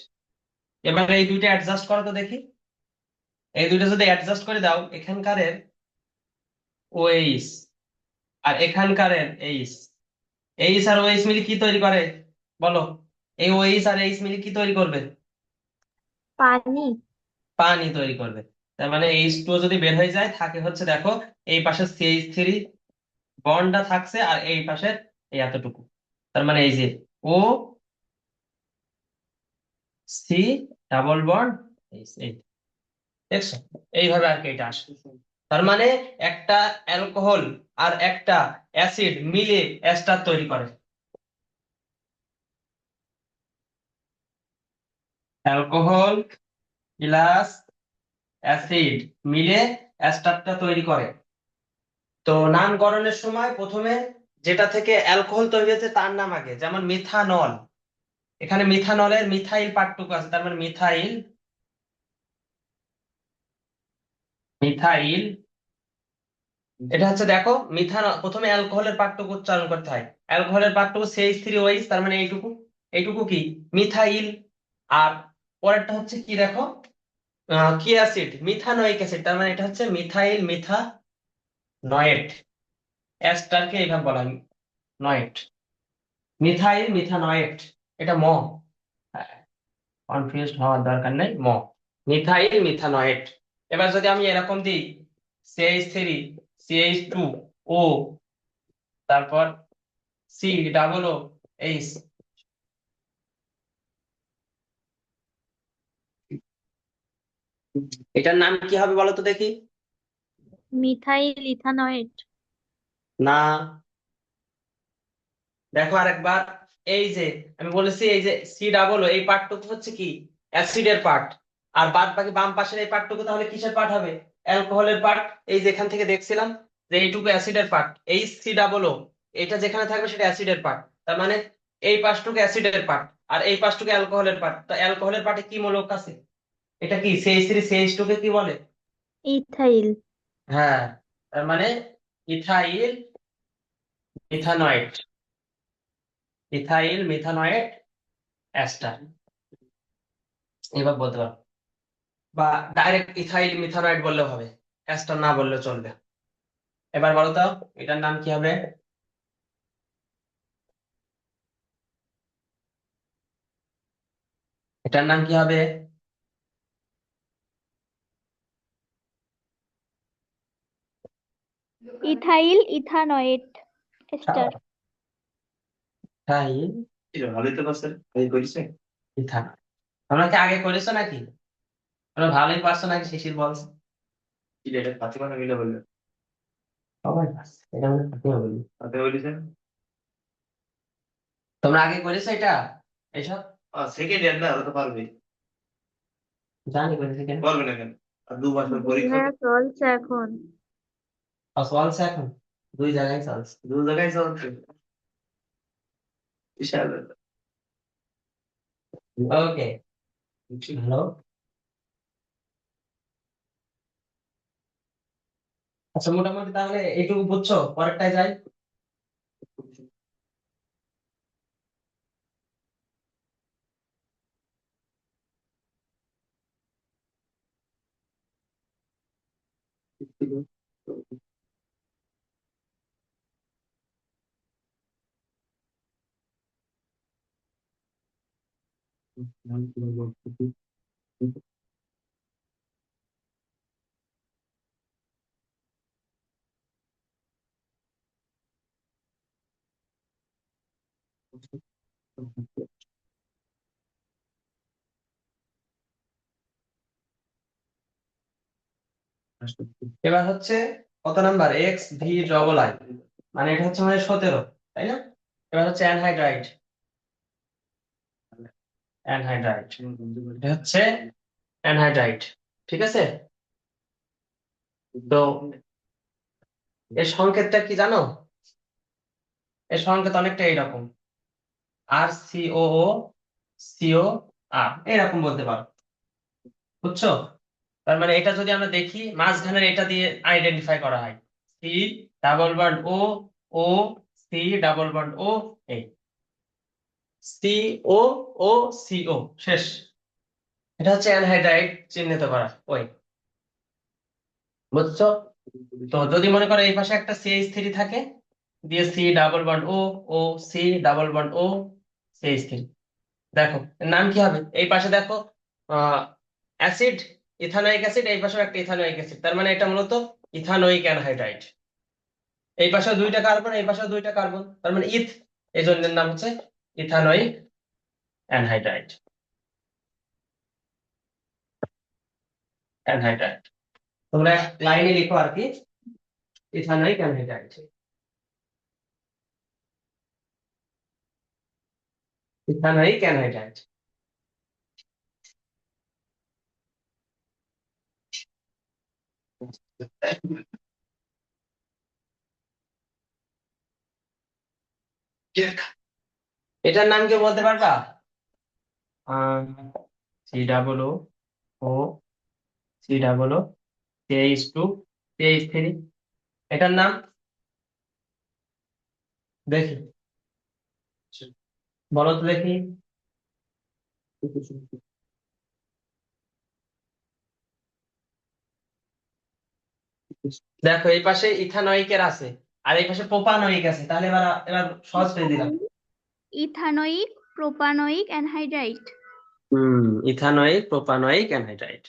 এবার এই দুইটা অ্যাডজাস্ট করো তো দেখি। এই দুইটা যদি অ্যাডজাস্ট করে দাও, এখানকার ওএইচ আর এখানকার এইচ, এইচ আর ওএইচ মিলে কি তৈরি করে বলো? এই ওএইচ আর এইচ মিলে কি তৈরি করবে? পানি। পানি তৈরি করবে। তার মানে H2 যদি বের হয়ে যায়, থাকে হচ্ছে দেখো, এই পাশে CH3 বন্ডটা থাকছে, আর এই পাশে এই এতটুকু। তার মানে এই যে OC, এই দেখছো, এইভাবে আর কি এটা আসে। তার মানে একটা অ্যালকোহল আর একটা অ্যাসিড মিলে এস্টার তৈরি করে। অ্যালকোহল প্লাস অ্যাসিড মিলে এস্টারটা তৈরি করে। তো নামকরণের সময় প্রথমে যেটা থেকে অ্যালকোহল তৈরি হয়েছে তার নাম আগে, যেমন মিথানল, এখানে মিথানলের মিথাইল পার্টটুকু আছে, তার মানে মিথাইল, মিথাইল। এটা হচ্ছে দেখো, প্রথমে অ্যালকোহলের পার্টটুকু উচ্চারণ করতে হয়। অ্যালকোহলের পার্টটুকু CH3OH, তার মানে এইটুকু, এইটুকু কি মিথাইল। আর পরেরটা হচ্ছে কি দেখো, কি অ্যাসিড, মিথানোয়িক অ্যাসিড, তার মানে এটা হচ্ছে মিথাইল মিথানয়েট। অ্যাস্টারকে এইভাবে বলা হয়, নয়েট, মিথাইল মিথানয়েট। এটা কনফিউজড হওয়ার দরকার নেই, মিথাইল মিথানয়েট। এবার যদি আমি এরকম দিই, CH3CH2O, তারপর COOH, এটার নাম কি হবে বলো তো দেখি। Methyl ethanoate. না, দেখো আরেকবার, এই যে আমি বলেছি, এই যে COO, এই পার্টটুকু হচ্ছে কি অ্যাসিডের পার্ট, আর বাদ বাকি বাম পাশের এই পার্টটুকু তাহলে কিসের পার্ট হবে? অ্যালকোহলের পার্ট। এই যে এখান থেকে দেখছিলাম যে এইটুকু অ্যাসিডের পার্ট, HC+O, এটা যেখানে থাকবে সেটা অ্যাসিডের পার্ট। তার মানে এই পাশটুকু অ্যাসিডের পার্ট আর এই পাশটুকু অ্যালকোহলের পার্ট। তো অ্যালকোহলের পার্টে কি মূলক আছে? এটা কি CH3 CH2 কে কি বলে? ইথাইল। হ্যাঁ, তার মানে ইথাইল মিথানয়েট, ইথাইল মিথানয়েট অ্যাস্টার, এবার বলতে পারো। বা ডাইরেক্ট ইথাইল মিথানয়েট বললেও হবে, অ্যাস্টার না বললেও চলবে। এবার বলো তো এটার নাম কি হবে? এটার নাম কি হবে? Ethyl ethanoate ester. ইথাইল ভালোই তো পারছে, ভালোই করেছে। মিথানয়েট। তোমরা কি আগে করেছো নাকি? তোমরা ভালোই পারছো নাকি শিশির বলছো? কি রে, এটা পাঁচে কথা মিলে বললো। সবাই পারছে, এটা আমি ফাটিয়ে বলি। হাতে বলেছে। তোমরা আগে করেছো এটা এইসব? সেকেন্ড ইয়ার না, ওরা তো পারবে। জানি করেছে কেন। পারবে না কেন? আর 2 বছর পরীক্ষা। হ্যাঁ, চলছে এখন। চলছে এখন, দুই জায়গায় চলছে। দু জায়গায় চলছে। বিশাল ব্যাপার। ওকে, ভালো। আচ্ছা, মোটামুটি তাহলে এইটুকু বুঝছো, পরেরটায় যাই। এবার হচ্ছে কত নাম্বার? XV∼I, মানে এটা হচ্ছে মানে 17, তাই না? এবার হচ্ছে অ্যানহাইড্রাইড, অ্যানহাইড্রাইড, এটা হচ্ছে অ্যানহাইড্রাইড। ঠিক আছে, তো এর সংকেতটা কি জানো? এর সংকেত অনেকটা এইরকম, RCOO, CO, এরকম বলতে পারো, বুঝছো? তার মানে এটা যদি আমরা দেখি মাঝখানের এটা দিয়ে আইডেন্টিফাই করা হয়, C♭Bond O, O, C♭Bond O, এই COO, শেষ। এটা হচ্ছে অ্যানহাইড্রাইড চিহ্নিত করা ওই, বুঝছো? তো যদি মনে করো এই পাশে একটা CH3 থাকে, দিয়ে C♭Bond O, O, C♭Bond O, CH3, দেখো এর নাম কি হবে? এই পাশে দেখো অ্যাসিড, ইথানোয়িক অ্যাসিড, এই পাশেও একটা ইথানোয়িক অ্যাসিড, তার মানে এটা মূলত ইথানোয়িক অ্যানহাইড্রাইড। এই পাশেও দুইটা কার্বন, এই পাশেও দুইটা কার্বন, তার মানে ইথ, এই জন্য এর নাম হচ্ছে ইথানোয়িক অ্যানহাইড্রাইড, অ্যানহাইড্রাইড। তোমরা লাইনে লিখো আর কি, ইথানোয়িক অ্যানহাইড্রাইড, ইথানোয়িক অ্যানহাইড্রাইড। এটার নাম কি বলতে পারবা? C♭O, C♭O, CH2, CH3, এটার নাম দেখি, বলো তো দেখি। দেখো এই পাশে ইথানোয়িকের আছে আর এই পাশে প্রোপানোয়িক আছে, তাহলে এবার এবার সহজ করে দিলাম। Ethanoic propanoic anhydride. Ethanoic propanoic anhydride.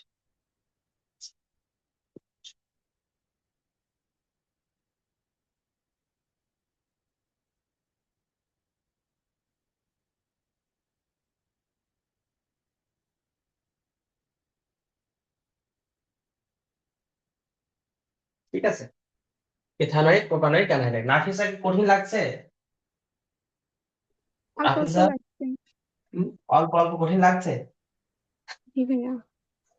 ঠিক আছে, ইথানোয়িক প্রোপানোয়িক অ্যানহাইড্রাইড। নাফিসা কি কঠিন লাগছে? আর কত নাফিসা লাগছে? অল্প অল্প কঠিন লাগছে?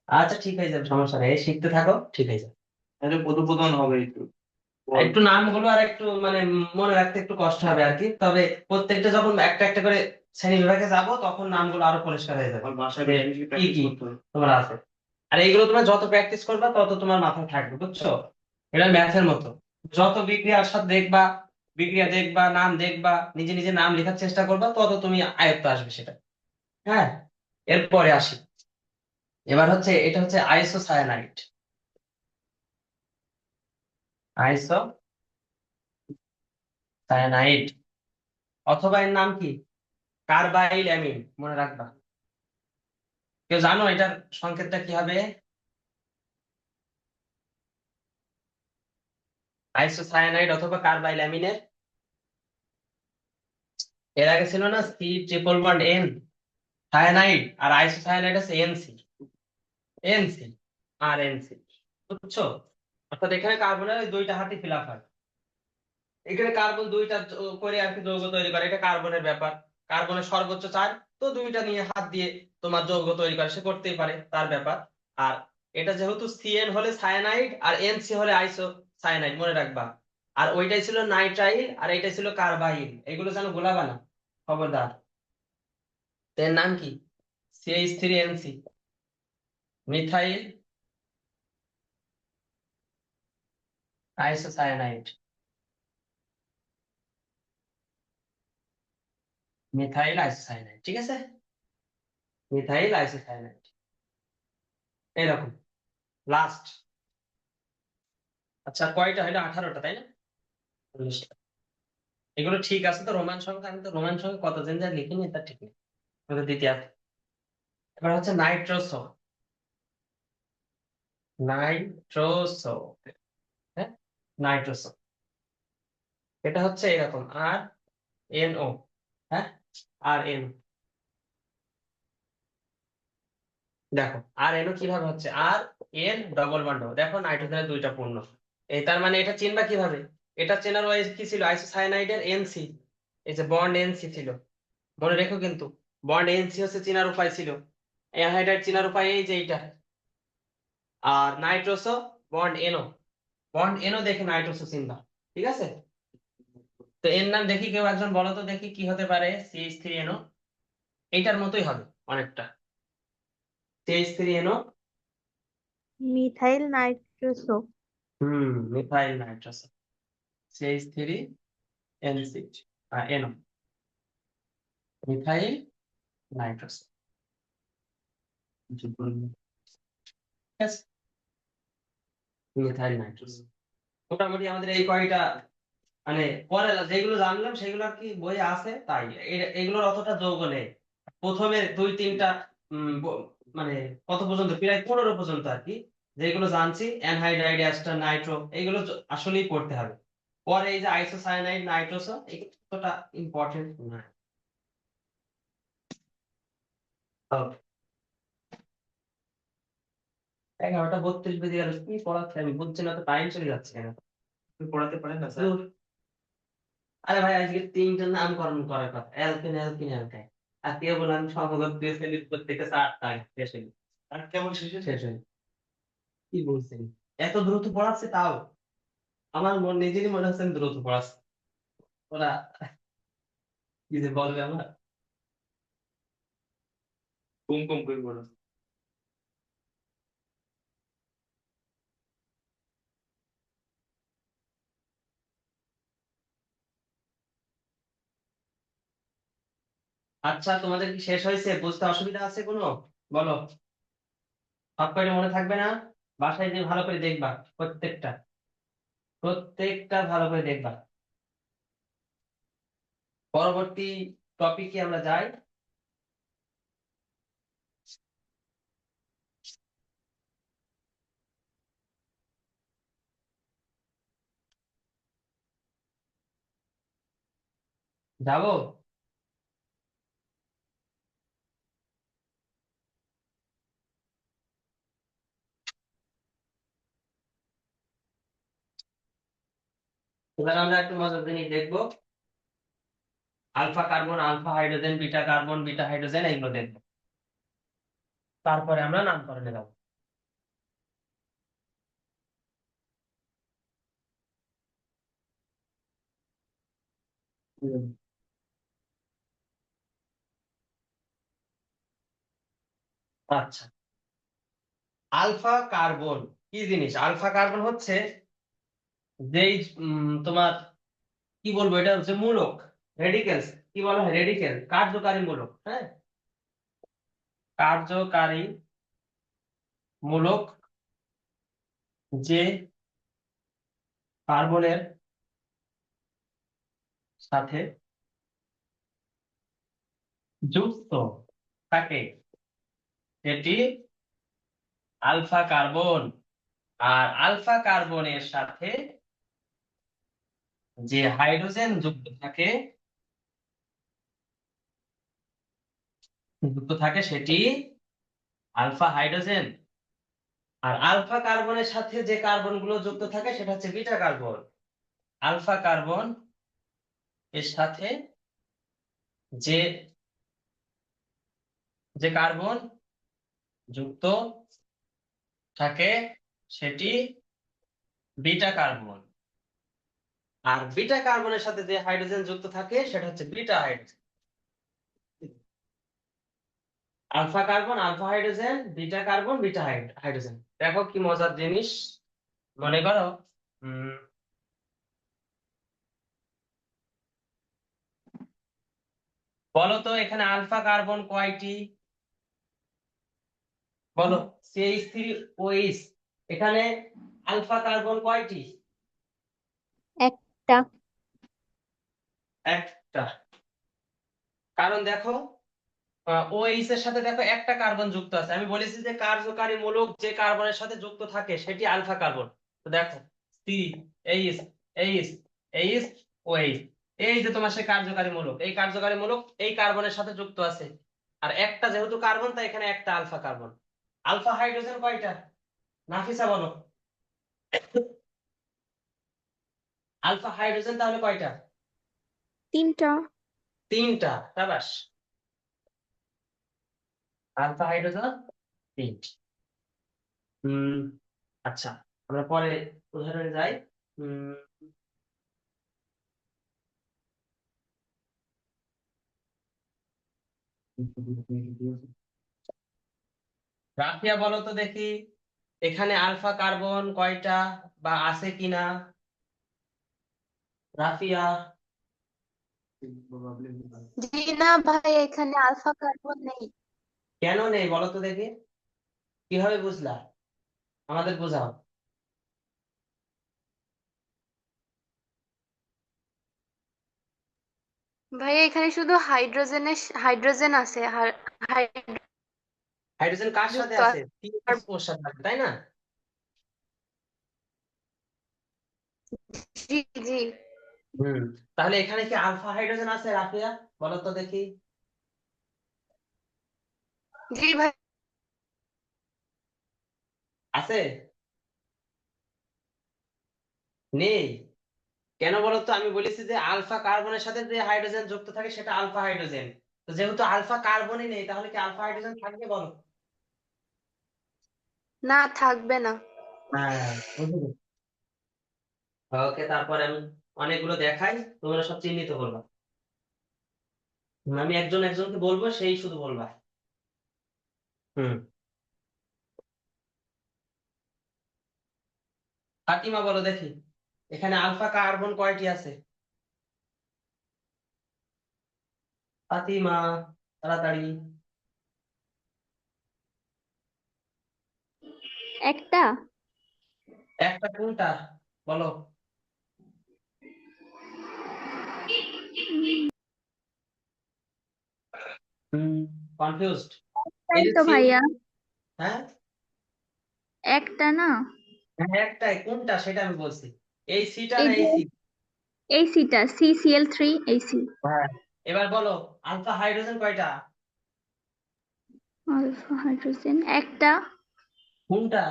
আচ্ছা ঠিক হয়ে যাবে, সমস্যা নেই, এই শিখতে থাকো, ঠিক হয়ে যাবে। তাহলে প্রথম হবে একটু আর একটু নামগুলো আর একটু মানে মনে রাখতে একটু কষ্ট হবে আর কি, তবে প্রত্যেকটা যখন একটা একটা করে শ্রেণী বিভাগে যাবো তখন নামগুলো আরো পরিষ্কার হয়ে যাবে আর বাসায় যে বেশি বেশি কি প্র্যাকটিস কি করতে হবে। তোমার আছে। আর এইগুলো তোমার যত প্র্যাকটিস করবা তত তোমার মাথায় থাকবে, বুঝছো? এটা ম্যাথের মতো, যত বিক্রিয়ার সাথে দেখবা, বিক্রিয়া দেখবা, নাম দেখবা, নিজে নিজে নাম লেখার চেষ্টা করবা, তত তুমি আয়ত্ত আসবে সেটা। হ্যাঁ, এরপরে আসি। এবার হচ্ছে এটা হচ্ছে আইসোসায়ানাইড। আইসোসায়ানাইড অথবা এর নাম কি কার্বাইল অ্যামিন, মনে রাখবা। কেউ জানো এটার সংকেতটা কি হবে? আইসোসায়ানাইড অথবা কার্বাইল অ্যামিনের এর আগে ছিল না C triple bond N, cyanide, আর আইসোসায়ানাইড আছে এনসি, এনসি আর এনসি, বুঝছো? অর্থাৎ এখানে কার্বনের ওই দুইটা হাতে ফিল আপ হয়, এখানে কার্বন দুইটা করে আর কি যৌগ তৈরি করে, এটা কার্বনের ব্যাপার। কার্বনের সর্বোচ্চ চার, তো দুইটা নিয়ে হাত দিয়ে তোমার যৌগ তৈরি করে, সে করতেই পারে, তার ব্যাপার। আর এটা যেহেতু সিএন হলে সায়ানাইড আর এনসি হলে আইসো সায়ানাইড, মনে রাখবা। আর ওইটাই ছিল নাইট্রাইল আর এইটাই ছিল কার্বাইল, এগুলো যেন গোলাবা না, খবরদার। তো এর নাম কি? CH3NC, methyl isocyanide, methyl isocyanide, ঠিক আছে, মিথাইল আইসোসায়ানাইড, এরকম লাস্ট। আচ্ছা কয়টা হলো? 18টা, তাই না? 19টা। এগুলো ঠিক আছে তো রোমান সংখ্যা, আমি তো রোমান সংখ্যা কতদিন যা লিখিনি, তা ঠিক নেই, ওটা দ্বিতীয়। এবার হচ্ছে নাইট্রোসো, নাইট্রোসো, হ্যাঁ, নাইট্রোসো। এটা হচ্ছে এরকম আর এন ও, হ্যাঁ, আর এন, দেখো আর এনও কিভাবে হচ্ছে আর এন ডবল বন্ড, দেখো নাইট্রোজেনের দুইটা পূর্ণ। এই তার মানে এটা চিনবা কিভাবে? এটা চেনার ওয়াই কি ছিল? আইসোসায়ানাইডের এনসি, এই যে বন্ড এনসি ছিল, মনে রেখো কিন্তু, বন্ড এনসি হচ্ছে চেনার উপায় ছিল। অ্যানহাইড্রাইড চেনার উপায় এই যে এইটা। আর nitroso bond NO, bond NO দেখে নাইট্রোসো চিনবা, ঠিক আছে? তো এর নাম দেখি, কেউ একজন বলো তো দেখি কি হতে পারে? CH3NO, এইটার মতোই হবে অনেকটা, CH3NO। Methyl nitroso. Methyl nitroso, CH3NC, NO, methyl nitroso, ঠিক আছে, মিথাইল নাইট্রোসো। মোটামুটি আমাদের এই কয়টা মানে পরে যেগুলো জানলাম সেগুলো আর কি বইয়ে আছে, তাই এগুলোর অতটা যৌগ নেই। প্রথমে দুই তিনটা মানে কত পর্যন্ত, প্রায় 15 পর্যন্ত আর কি, যেগুলো জানছি অ্যানহাইড্রাইড, অ্যাস্টার, নাইট্রো, এইগুলো আসলেই পড়তে হবে। পরে এই যে আইসোসায়ানাইড, নাইট্রোসো, এতটা ইম্পর্টেন্ট না। Okay. 11:32 বেজে গেল, কি পড়াচ্ছে আমি বুঝছি না, তো টাইম চলে যাচ্ছে কেন? আপনি পড়াতে পারেন না স্যার? ধুর। আরে ভাই আজকে 3টা নামকরণ করার কথা, অ্যালকেন অ্যালকিন অ্যালকাইন, আর কেউ বলে আমি সমগত দিয়ে সেলিট প্রত্যেকটা 4টা শেষ হইল, আর কেমন শেষে? শেষ হইল, কি বলছেন? এত দ্রুত পড়াচ্ছে তাও, আমার নিজেরই মনে হচ্ছে আমি দ্রুত পড়াচ্ছি, ওরা কি যে বলবে আমার। কম কম করে পড়ো। আচ্ছা তোমাদের কি শেষ হয়েছে? বুঝতে অসুবিধা আছে কোনো? বলো, সব কয়টা মনে থাকবে না? বাসায় যে ভালো করে দেখবা, প্রত্যেকটা, প্রত্যেকটা ভালো করে দেখবা। পরবর্তী টপিকে আমরা যাই। যাবো? এবার আমরা একটু মজার জিনিস দেখবো, alpha carbon, alpha hydrogen, beta carbon, beta hydrogen, এইগুলো দেখবো। তারপরে আমরা নামকরণে যাব। হুম। আচ্ছা, আলফা কার্বন কি জিনিস? আলফা কার্বন হচ্ছে যেই তোমার কি বলবো, এটা হচ্ছে মূলক, রেডিকেলস, কি বলা হয়, রেডিকেল, কার্যকারী মূলক। হ্যাঁ, কার্যকারী মূলক যে কার্বনের সাথে যুক্ত থাকে সেটি আলফা কার্বন। আর আলফা কার্বনের সাথে যে হাইড্রোজেন যুক্ত থাকে সেটি আলফা হাইড্রোজেন। আর আলফা কার্বনের সাথে যে কার্বন গুলো যুক্ত থাকে সেটা হচ্ছে বিটা কার্বন। আলফা কার্বন এর সাথে যে যে কার্বন যুক্ত থাকে সেটি বিটা কার্বন। আর বিটা কার্বনের সাথে যে হাইড্রোজেন যুক্ত থাকে সেটা হচ্ছে beta hydrogen. Alpha carbon, alpha hydrogen, beta carbon, beta hydrogen. দেখো কি মজার জিনিস। মনে করো উম বলো তো এখানে আলফা কার্বন কয়টি? বলো, CH3OH, এখানে আলফা কার্বন কয়টি? একটা। একটা। কারণ দেখো OH এর সাথে দেখো একটা কার্বন যুক্ত আছে। আমি বলেছি যে কার্যকারী মূলক যে কার্বনের সাথে যুক্ত থাকে সেটি আলফা কার্বন। তো দেখো CH, OH, এই যে তোমার সেই কার্যকারী মূলক, এই কার্যকারী মূলক এই কার্বনের সাথে যুক্ত আছে। আর একটা যেহেতু কার্বন তাই এখানে একটা আলফা কার্বন। আলফা হাইড্রোজেন কয়টা? নাফিসা বলো, আলফা হাইড্রোজেন তাহলে কয়টা? তিনটা। তিনটা। সাবাস, আলফা হাইড্রোজেন তিনটি। হম। আচ্ছা, আমরা পরে উদাহরণে যাই। হম। রাফিয়া বলো তো দেখি, এখানে আলফা কার্বন কয়টা বা আছে কিনা? রাফিয়া। জি না ভাই, এখানে আলফা কার্বন নেই। কেন নেই বলো তো দেখি, কিভাবে বুঝলা? আমাদের বোঝাও। ভাই এখানে শুধু হাইড্রোজেন আছে, হাইড্রোজেন কার সাথে যুক্ত আছে? আছে। CH4 সাথে আছে, তাই না? জি জি। হুম। তাহলে এখানে কি আলফা হাইড্রোজেন আছে রাফিয়া? বলো তো দেখি। জি ভাই। আছে? নেই? কেন বলো তো? আমি বলেছি যে আলফা কার্বনের সাথে যে হাইড্রোজেন যুক্ত থাকে সেটা আলফা হাইড্রোজেন। তো যেহেতু আলফা কার্বনই নেই তাহলে কি আলফা হাইড্রোজেন থাকবে বলো? না, থাকবে না। হ্যাঁ, বুঝলি। ওকে, তারপরে আমি অনেকগুলো দেখাই, তোমরা সব চিহ্নিত করবা। আমি একজন একজনকে বলবো, সেই শুধু বলবা। হুম। ফাতিমা বলো দেখি, এখানে আলফা কার্বন কয়টি আছে? ফাতিমা, তাড়াতাড়ি। একটা। একটা কোনটা বলো? হুম, কনফিউজড? এই তাই যে তো সি, ভাইয়া, হ্যাঁ একটা না। হ্যাঁ, একটাই, কোনটা সেটা আমি বলছি। এই সিটা এই না এই যে সি? এই সিটা CCl3 এই সি। হ্যাঁ। এবার বলো আলফা হাইড্রোজেন কয়টা? আলফা হাইড্রোজেন একটা। কোনটা?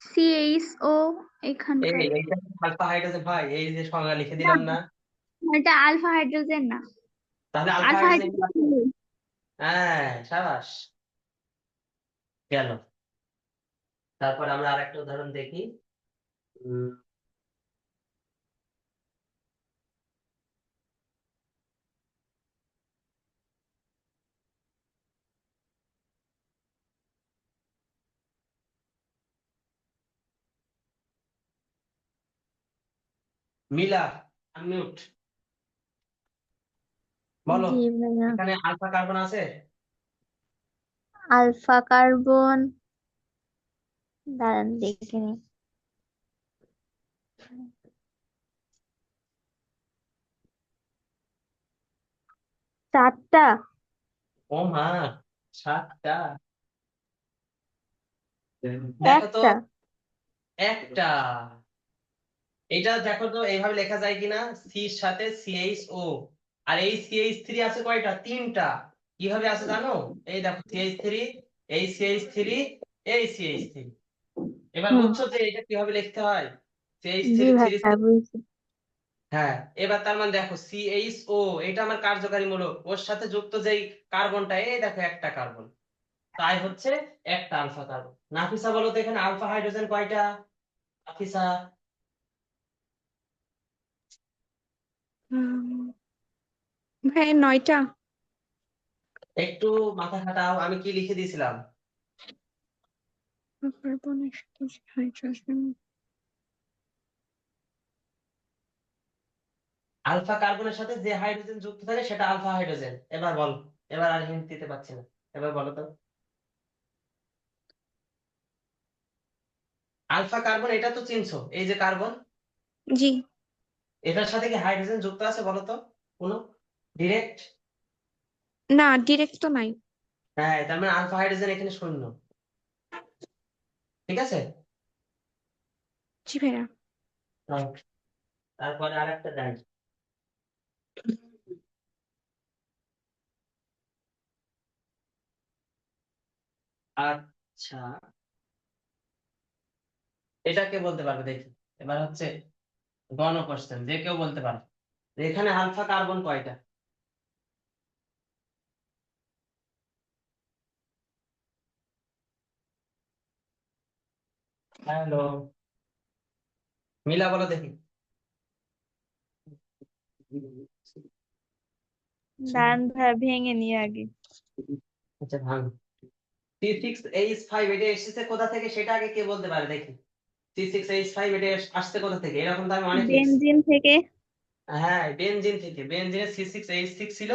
CHO এই এখানকার। এইটা আলফা হাইড্রোজেন হয়, এই যে সংজ্ঞা লিখে না, দিলাম না? এটা আলফা হাইড্রোজেন না। তাহলে আলফা আলফা হাইড্রোজেন কি আছে? হাইড্রোজেন। হ্যাঁ, সাবাস। গেল। তারপর আমরা আরেকটা উদাহরণ দেখি। উম, মিলা, আনমিউট, বলো। জি ভাইয়া। এখানে আলফা কার্বন আছে? আলফা কার্বন, দাঁড়ান দেখিনি। 4টা। ও মা, 7টা? দেখো তো, একটা। একটা। এটা দেখো তো এইভাবে লেখা যায় কিনা, সির সাথে সিএইচ ও। আর এই CH3 আছে কয়টা? 3টা। কিভাবে আছে জানো? এই দেখো CH3, এই CH3, এই CH3। এবার হুম। বুঝছো যে এটা কিভাবে লিখতে হয়? জি CH3 ভাইয়া বুঝছি। হ্যাঁ। এবার তার মানে দেখো CHO, এটা আমার কার্যকারী মূলক, ওর সাথে যুক্ত যেই কার্বনটা, এই দেখো একটা কার্বন, তাই হচ্ছে একটা আলফা কার্বন। নাফিসা বলো তো এখানে আলফা হাইড্রোজেন কয়টা? নাফিসা, ভাই 9টা। একটু মাথা খাটাও, আমি কি লিখে দিয়েছিলাম? Carbon hydrogen. আলফা কার্বনের সাথে যে হাইড্রোজেন যুক্ত থাকে সেটা আলফা হাইড্রোজেন। এবার বল, এবার আর হিন্ট দিতে পারছি না, এবার বলো তো। আলফা কার্বন, এটা তো চিনছো, এই যে কার্বন, জি। এটার সাথে কি হাইড্রোজেন যুক্ত আছে বলো তো? কোনো ডিরেক্ট? না, ডিরেক্ট তো নাই। হ্যাঁ, তার মানে আলফা হাইড্রোজেন এখানে শূন্য। ঠিক আছে। জি ভাইয়া। হ্যাঁ। তারপরে আরেকটা দেখ। আচ্ছা, এটা কে বলতে পারবে দেখি? এবার হচ্ছে গণ কোশ্চেন, যে কেউ বলতে পারবে যে এখানে আলফা কার্বন কয়টা? হ্যালো, মিলা বলো দেখি। দাঁড়ান ভাইয়া ভেঙে নিয়ে আগে। আচ্ছা ভাঙ। C6H5 এটা এসেছে কোথা থেকে সেটা আগে কে বলতে পারে দেখি? C6H5 এটা আসছে কোথা থেকে? এরকম তো আমি অনেক লিখছি। বেনজিন থেকে। হ্যাঁ, বেনজিন থেকে। বেনজিনে C6H6 ছিল,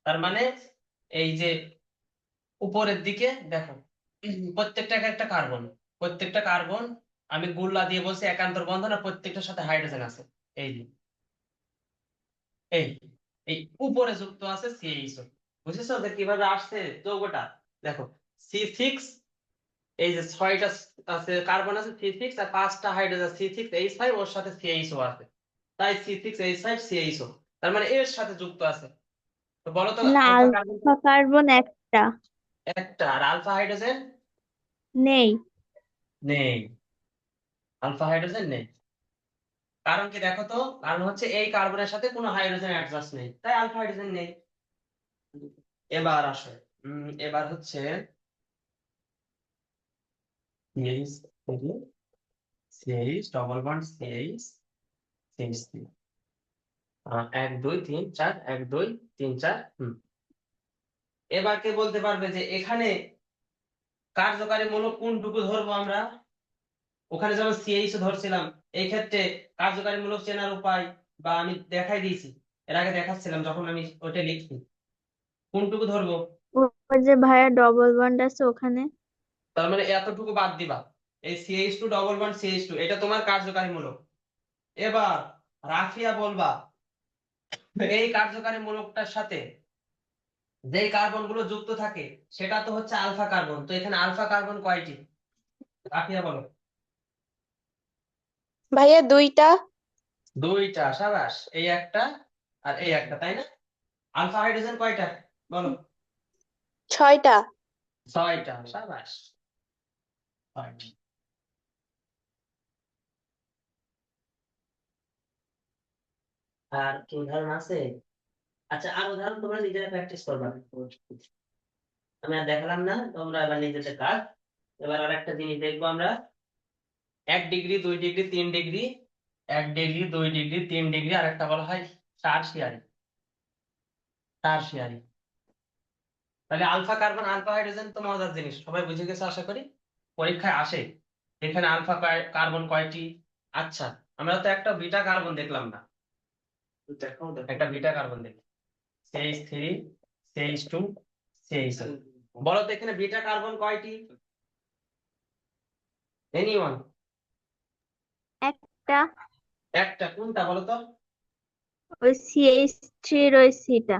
তার মানে এই যে উপরের দিকে দেখো, প্রত্যেকটা এক একটা কার্বন, প্রত্যেকটা কার্বন আমি গুল্লা দিয়ে বলছি একান্তর বন্ধন, আর প্রত্যেকটার সাথে হাইড্রোজেন আছে। এই যে এই এই উপরে যুক্ত আছে CH, বুঝেছো যে কিভাবে আসছে যৌগটা? দেখো C6, এই যে 6টা আছে কার্বন আছে C6, আর 5টা হাইড্রোজেন C6H5, ওর সাথে CHO আছে, তাই C6H5CHO, তার মানে এর সাথে যুক্ত আছে। তো বলো তো না, আলফা কার্বন আলফা কার্বন একটা। একটা, আর আলফা হাইড্রোজেন নেই। নেই। আলফা হাইড্রোজেন নেই, কারণ কি দেখো তো, কারণ হচ্ছে এই কার্বনের সাথে কোনো হাইড্রোজেন অ্যাডজাস্ট নেই, তাই আলফা হাইড্রোজেন নেই। এবার আসো, এবার হচ্ছে CH থেকে CH double bond CH, CH3, 1 2 3 4, 1 2 3 4। এবার কে বলতে পারবে যে এখানে কার্যকারী মূলক কোনটুকু ধরবো আমরা? ওখানে যেমন CH ধরছিলাম, এই ক্ষেত্রে কার্যকারী মূলক চেনার উপায় বা আমি দেখাই দিয়েছি, এর আগে দেখাচ্ছিলাম যখন আমি ওটা লিখছি, কোনটুকু ধরবো? ওই যে ভাইয়া ডবল বন্ড আছে ওখানে। তার মানে এতটুকু বাদ দিবা, এই CH2 ডবল বন্ড CH2, এটা তোমার কার্যকারী মূলক। এবার রাফিয়া বলবা এই কার্যকারী মূলকটার সাথে যেই কার্বন গুলো যুক্ত থাকে সেটা তো হচ্ছে আলফা কার্বন, তো এখানে আলফা কার্বন কয়টি? রাফিয়া বলো। ভাইয়া 2টা। 2টা, সাবাস। এই একটা আর এই একটা, তাই না? আলফা হাইড্রোজেন কয়টা বলো? 6টা। 6টা, সাবাস। 6টি। আর কি উদাহরণ আছে? আচ্ছা, আর উদাহরণ তোমরা নিজেরা প্র্যাকটিস করবা, আমি আর দেখালাম না, তোমরা এবার নিজেদের কাজ এবার আর একটা জিনিস দেখবো আমরা, 1 degree 2 degree 3 degree, 1 degree 2 degree 3 degree, আর একটা বলা হয় টারশিয়ারি। টারশিয়ারি তাহলে আলফা কার্বন আলফা হাইড্রোজেন তো মজার জিনিস, সবাই বুঝে গেছে আশা করি, পরীক্ষায় আসে। এখানে আলফা কার্বন কয়টি? আচ্ছা, আমরা তো একটা বিটা কার্বন দেখলাম না, দেখাও দেখো। একটা বিটা কার্বন দেখি, CH3 CH2 CH. বলো তো এখানে বিটা কার্বন কয়টি? এনিওয়ান? একটা। একটা, কোনটা বলো তো? ওই CH3 ওই সিটা।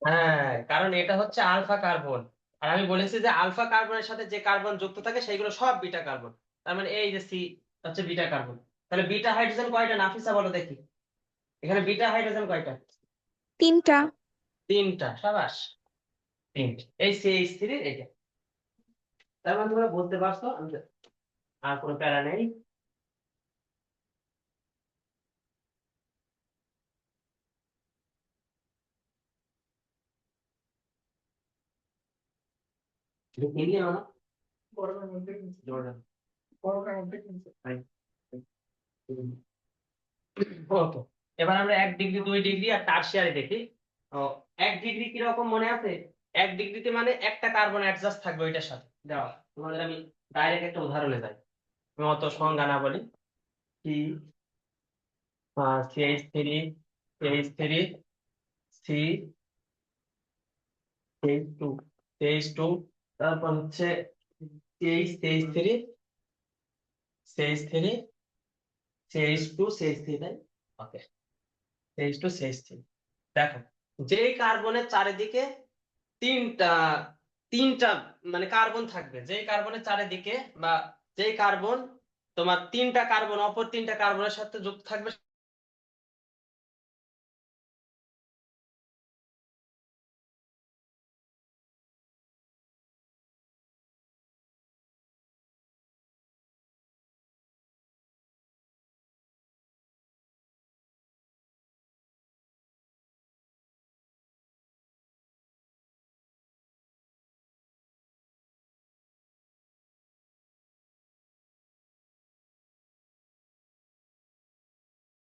হ্যাঁ, কারণ এটা হচ্ছে আলফা কার্বন, আর আমি বলেছি যে আলফা কার্বনের সাথে যে কার্বন যুক্ত থাকে সেগুলো সব বিটা কার্বন। তার মানে এই যে সি হচ্ছে বিটা কার্বন। তাহলে বিটা হাইড্রোজেন কয়টা নাফিসা বলো দেখি, এখানে বিটা হাইড্রোজেন কয়টা? 3টা। 3টা, সাবাস, 3টে। এই CH3 এইটা। তার মানে তোমরা বলতে পারছো, আর কোনো প্যারা নেই। ইন্ডিয়ান না? জর্ডান। ওকে, এবার আমরা 1 ডিগ্রি 2 ডিগ্রি আর টারশিয়ারি দেখি। ও, 1 ডিগ্রি কিরকম মনে আছে? 1 ডিগ্রিতে মানে একটা কার্বন অ্যাডজাস্ট থাকবে ওইটার সাথে দেওয়া। তোমাদের আমি ডাইরেক্ট একটা উদাহরণে যাই, আমি অত সংজ্ঞা না বলি। কি CH3 CH3 C CH2 CH2, তারপর হচ্ছে CH3 CH3 CH2 CH3, তাই? ওকে, CH2 CH3। দেখো, যেই কার্বনের চারিদিকে তিনটা তিনটা মানে কার্বন থাকবে, যেই কার্বনের চারিদিকে বা যেই কার্বন তোমার 3টা কার্বন অপর 3টা কার্বনের সাথে যুক্ত থাকবে,